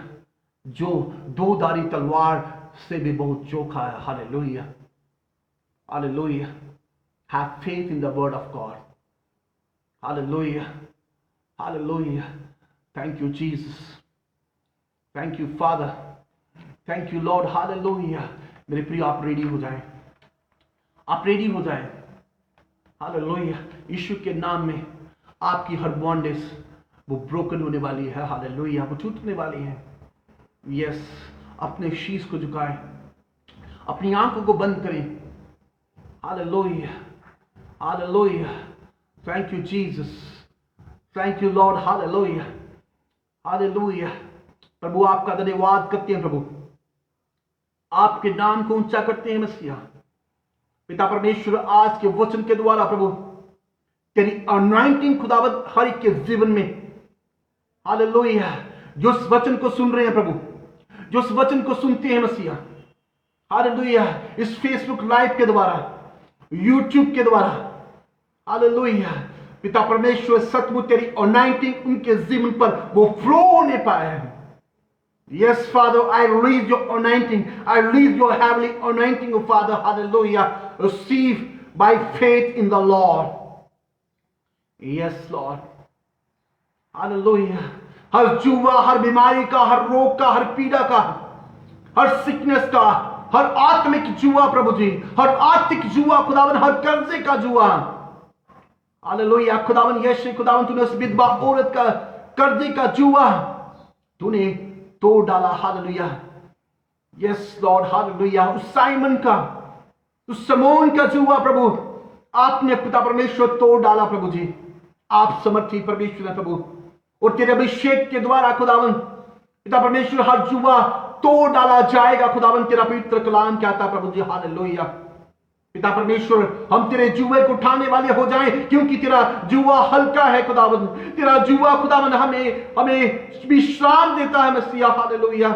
जो दो-धारी तलवार से भी बहुत चोखा है। Hallelujah, hallelujah. Have faith in the word of God. Hallelujah, hallelujah. Thank you Jesus, thank you father, thank you Lord. Hallelujah. मेरे प्रिय, आप रेडी हो जाएं, आप रेडी हो जाएं। हालेलुया। यीशु के नाम में आपकी हर बॉन्डेज वो ब्रोकन होने वाली है। हालेलुया, वो टूटने वाली है। यस, अपने शीश को झुकाएं, अपनी आंखों को बंद करें। Hallelujah, hallelujah. Thank you Jesus, thank you Lord. Hallelujah, hallelujah. प्रभु आपका धन्यवाद करते हैं। प्रभु आपके नाम को ऊंचा करते हैं। मसीहा पिता परमेश्वर, आज के वचन के द्वारा प्रभु तेरी अनॉइंटिंग खुदावत हर एक के जीवन में, हालेलुया, जो इस वचन को सुन रहे हैं प्रभु, जो इस वचन को सुनते हैं मसीहा, हालेलुया, इस फेसबुक लाइव के द्वारा, यूट्यूब के द्वारा, हालेलुया, पिता परमेश्वर, सचमुच तेरी अनॉइंटिंग उनके जीवन पर वो फ्लो होने पाए। Yes, Father, I release your anointing. I release your heavenly anointing, oh Father. Hallelujah. Receive by faith in the Lord. Yes, Lord. Hallelujah. हर जुआ, हर बीमारी का, हर रोग का, हर पीड़ा का, हर सिकनेस का, हर आत्मिक जुआ प्रभु जी, हर आर्थिक जुआ खुदावन, हर कर्जे का जुआ, हालेलुया खुदावन, यीशु खुदावन, तूने उस विधवा औरत का कर्जे का जुआ तूने तोड़ डाला। हालेलुया। Yes Lord, hallelujah. उस साइमन का, उस समोन का जुआ प्रभु आपने पिता परमेश्वर तोड़ डाला। प्रभु जी आप समर्थी परमेश्वर है प्रभु, और तेरे अभिषेक के द्वारा खुदावन पिता परमेश्वर हर जुआ तोड़ डाला जाएगा। खुदावन तेरा पवित्र कलाम कहता प्रभु जी। हालेलुया पिता परमेश्वर, हम तेरे जुए को उठाने वाले हो जाएं, क्योंकि तेरा जुआ हल्का है खुदावन। तेरा जुआ खुदावन हमें हमें विश्राम देता है मसीहा। हालेलुया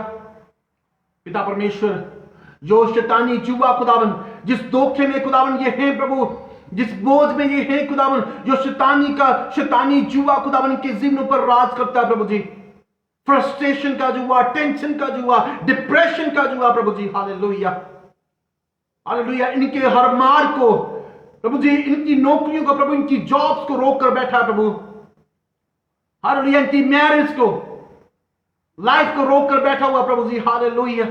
पिता परमेश्वर, जो शैतानी जुआ खुदावन, जिस धोखे में खुदावन ये है प्रभु, जिस बोझ में ये है खुदावन, जो शैतानी जुआ खुदावन के जीवन पर राज करता है प्रभु जी, फ्रस्ट्रेशन का जुआ, टेंशन का जुआ, डिप्रेशन का जुआ प्रभु जी। Hallelujah, hallelujah. इनके हर मार्ग को प्रभु जी, इनकी नौकरियों को प्रभु, इनकी जॉब्स को रोक कर बैठा है प्रभु। हालेलुया, इनकी मैरिज को, लाइफ को रोक कर बैठा हुआ प्रभु जी। Hallelujah.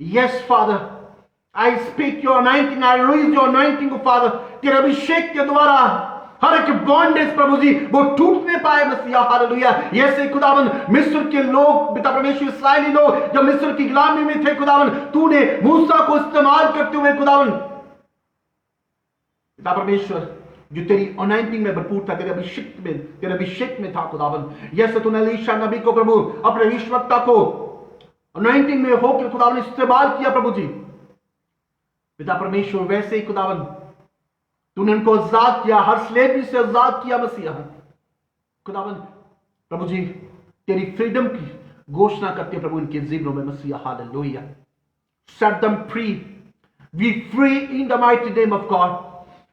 Yes father, I speak your anointing, I release your anointing father. तेरे अभिषेक के द्वारा हर एक बॉन्डेज प्रभु जी वो टूटने पाए मसीहा। हालेलुया। जैसे खुदावन मिस्र के लोग पिता परमेश्वर, इस्राएली लोग जब मिस्र की गुलामी में थे खुदावन, तूने मूसा को इस्तेमाल करते हुए खुदावन पिता परमेश्वर, जो तेरी अनॉइंटिंग में भरपूर था, तेरे अभिषेक में था खुदावन। जैसे तूने एलीशा नबी को प्रभु, अपने भविष्यवक्ता को अनॉइंटिंग में होकर खुदावन इस्तेमाल किया प्रभु जी पिता परमेश्वर, वैसे ही खुदावन तूने उनको आजाद किया, हर स्लेवरी से आजाद किया मसीहा। खुदावन प्रभु जी तेरी फ्रीडम की घोषणा करते प्रभु इनके जीवनों में मसीहा। Hallelujah. Set them free, be free in the mighty name of God.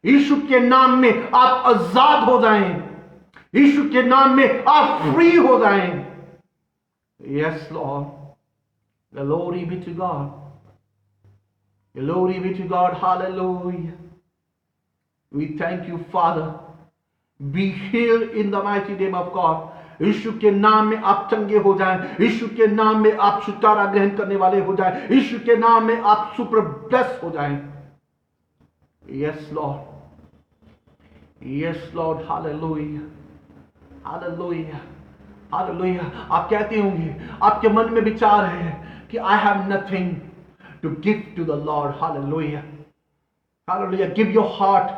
यीशु के नाम में आप आजाद हो जाएं, यीशु के नाम में आप फ्री हो जाएं। Yes Lord, glory be to God, glory be to God. Hallelujah. We thank you, Father. Be healed in the mighty name of God. यीशु के नाम में आप चंगे हो जाएं, यीशु के नाम में आप छुटकारा ग्रहण करने वाले हो जाएं, यीशु के नाम में आप सुपर ब्लेस हो जाएं। Yes, Lord. Yes, Lord. Hallelujah. Hallelujah. Hallelujah. आप कहते होंगे, आपके मन में विचार है कि I have nothing to give to the Lord. Hallelujah. Hallelujah. Give your heart.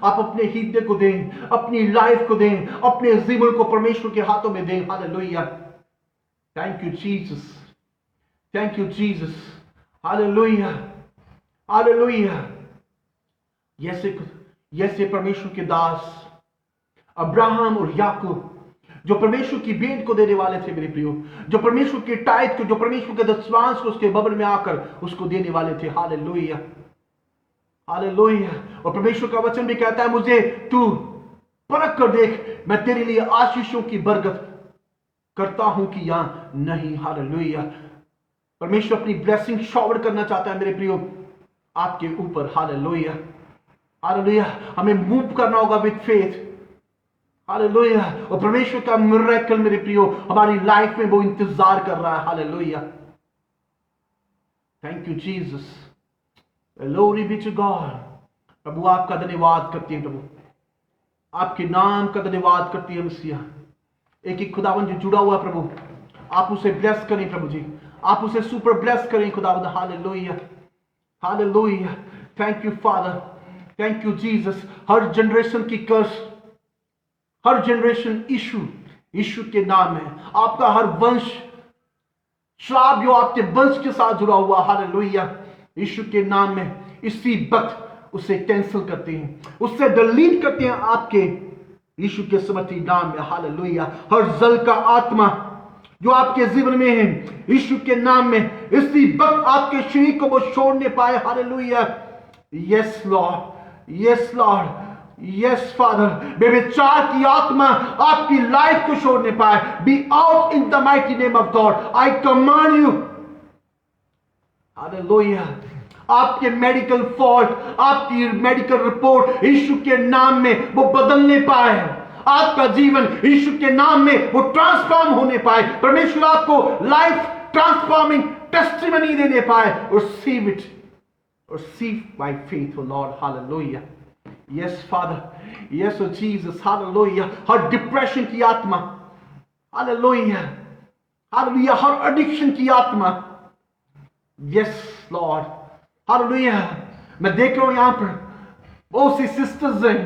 आप अपने हृदय को दें, अपनी लाइफ को दें, अपने जीवन को परमेश्वर के हाथों में दें. Hallelujah. Thank you, Jesus. Thank you, Jesus. Hallelujah. Hallelujah. जैसे परमेश्वर के दास अब्राहम और याकूब, जो परमेश्वर की भेंट को देने वाले थे मेरे प्रियो, जो परमेश्वर के टाइट को, जो परमेश्वर के दशमांश को उसके बबल में आकर उसको देने वाले थे. हालेलुया. हालेलुया. और परमेश्वर का वचन भी कहता है, मुझे तू परख कर देख, मैं तेरे लिए आशीषों की बरकत करता हूं कि या नहीं. हालेलुया. परमेश्वर अपनी ब्लेसिंग शॉवर करना चाहता है मेरे प्रियो आपके ऊपर. हालेलुया. हालेलुया. हमें मूव करना होगा विद फेथ. हालेलुया. और परमेश्वर का मिरेकल मेरे प्रियो हमारी लाइफ में वो इंतजार कर रहा है. Hallelujah. Thank you Jesus. Glory be to God. प्रभु आपका धन्यवाद करती है, प्रभु आपके नाम का धन्यवाद करती है मसीहा. एक खुदावन जो जुड़ा हुआ प्रभु, आप उसे ब्लेस करें प्रभु जी, आप उसे सुपर ब्लेस करें खुदावन. Hallelujah. Hallelujah. Thank you father. Thank you Jesus. Her generation की कर्स, हर जनरेशन यीशु के नाम है. आपका हर वंश श्राप जो आपके वंश के साथ जुड़ा हुआ, हालेलुया, यीशु के नाम में इसी वक्त उसे कैंसिल करते हैं, उससे डिलीट करते हैं आपके यीशु के समर्थी नाम में. हालेलुया. हर जल का आत्मा जो आपके जीवन में है, यीशु के नाम में इसी वक्त आपके शरीर को वो छोड़ने पाए. Hallelujah. Yes Lord. Yes Lord. Yes father. बेविचार की आत्मा आपकी लाइफ को छोड़ने पाए. Be out in the mighty name of God. I command you. Hallelujah. आपके मेडिकल फॉल्ट, आपकी मेडिकल रिपोर्ट यीशु के नाम में वो बदलने पाए. आपका जीवन यीशु के नाम में वो ट्रांसफॉर्म होने पाए. परमेश्वर आपको लाइफ ट्रांसफॉर्मिंग टेस्टिमनी देने पाए. Receive it. Receive by faith O Lord. Hallelujah. Yes Father. Yes O Jesus. Hallelujah. हर डिप्रेशन की आत्मा, हालेलुया, हालेलुया, हर एडिक्शन की आत्मा, यस लॉर्ड, हालेलुया. मैं देख रहा हूं यहां पर बहुत सी सिस्टर्स हैं,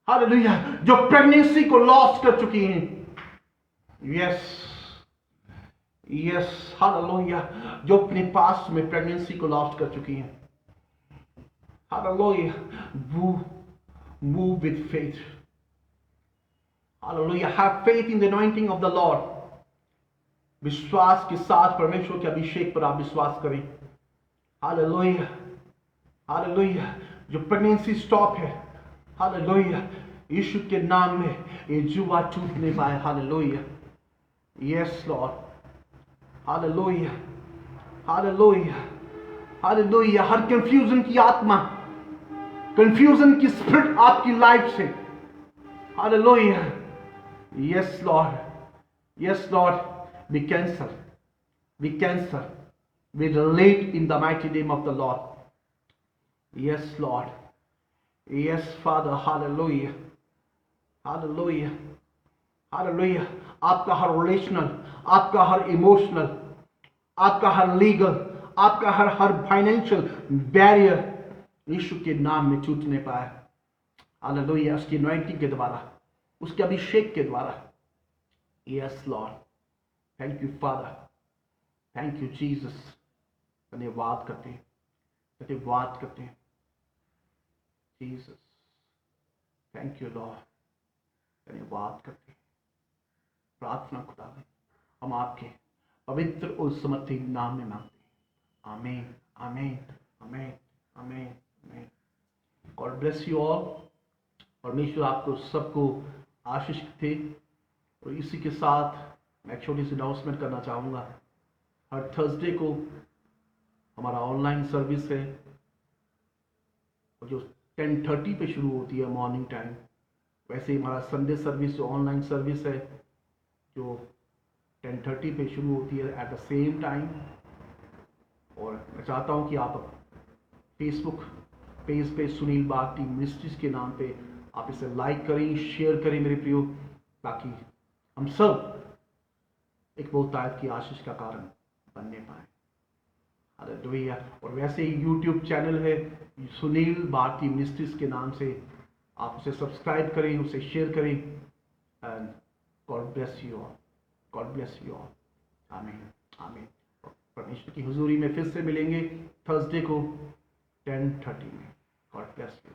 हालेलुया, जो प्रेगनेंसी को लॉस कर चुकी हैं. Yes yes. हालेलुया. जो अपने पास में प्रेगनेंसी को लॉस कर चुकी हैं. Hallelujah. Move with faith. Hallelujah. Have faith in the anointing of the Lord. विश्वास के साथ परमेश्वर के अभिषेक पर आप विश्वास करें. Hallelujah. Hallelujah. जो प्रेगनेंसी स्टॉप है, Hallelujah, यीशु के नाम में ये जुआ टूटने पाए. Hallelujah. Yes Lord. Hallelujah. Hallelujah. Hallelujah. हर कंफ्यूजन की आत्मा, कंफ्यूजन की स्पिरिट आपकी लाइफ से, hallelujah. Yes Lord. Yes Lord. We cancel, we cancel, we relate in the mighty name of the Lord. Yes Lord. Yes Father. Hallelujah. Hallelujah. Hallelujah. आपका हर relational, आपका हर emotional, आपका हर legal, आपका हर financial barrier यीशु के नाम में टूटने पाए. हालेलुया. उसकी अनॉइंटिंग के द्वारा, उसके अभिषेक के द्वारा. Yes Lord. Thank you father. Thank you Jesus. धन्यवाद करते हैं, धन्यवाद करते हैं जीसस. Thank you Lord. धन्यवाद करते हैं. प्रार्थना खुदा में हम आपके पवित्र और समर्थी नाम में मांगते हैं. आमीन. आमीन. आमीन. आमीन. आमीन. God bless you all. परमेश्वर आपको सबको आशीष दे. और इसी के साथ मैं एक छोटी सी अनाउंसमेंट करना चाहूँगा. हर थर्सडे को हमारा ऑनलाइन सर्विस है, और जो 10:30 पे शुरू होती है मॉर्निंग टाइम. वैसे ही हमारा संडे सर्विस जो ऑनलाइन सर्विस है, जो 10:30 पे शुरू होती है एट द सेम टाइम. और मैं चाहता हूँ कि आप फेसबुक पेज पे सुनील भारती मिनिस्ट्रीज के नाम पे आप इसे लाइक करें, शेयर करें मेरे प्रियो, ताकि हम सब एक बहुतायत की आशीष का कारण बनने पाए। हालेलुया। और वैसे ही यूट्यूब चैनल है सुनील भारती मिनिस्ट्रीज के नाम से, आप उसे सब्सक्राइब करें, उसे शेयर करें। And God bless you all, God bless you all. आमीन, आमीन। परमेश्वर की हुजूरी में फिर से मिलेंगे थर्सडे को 10:30 में। God bless you.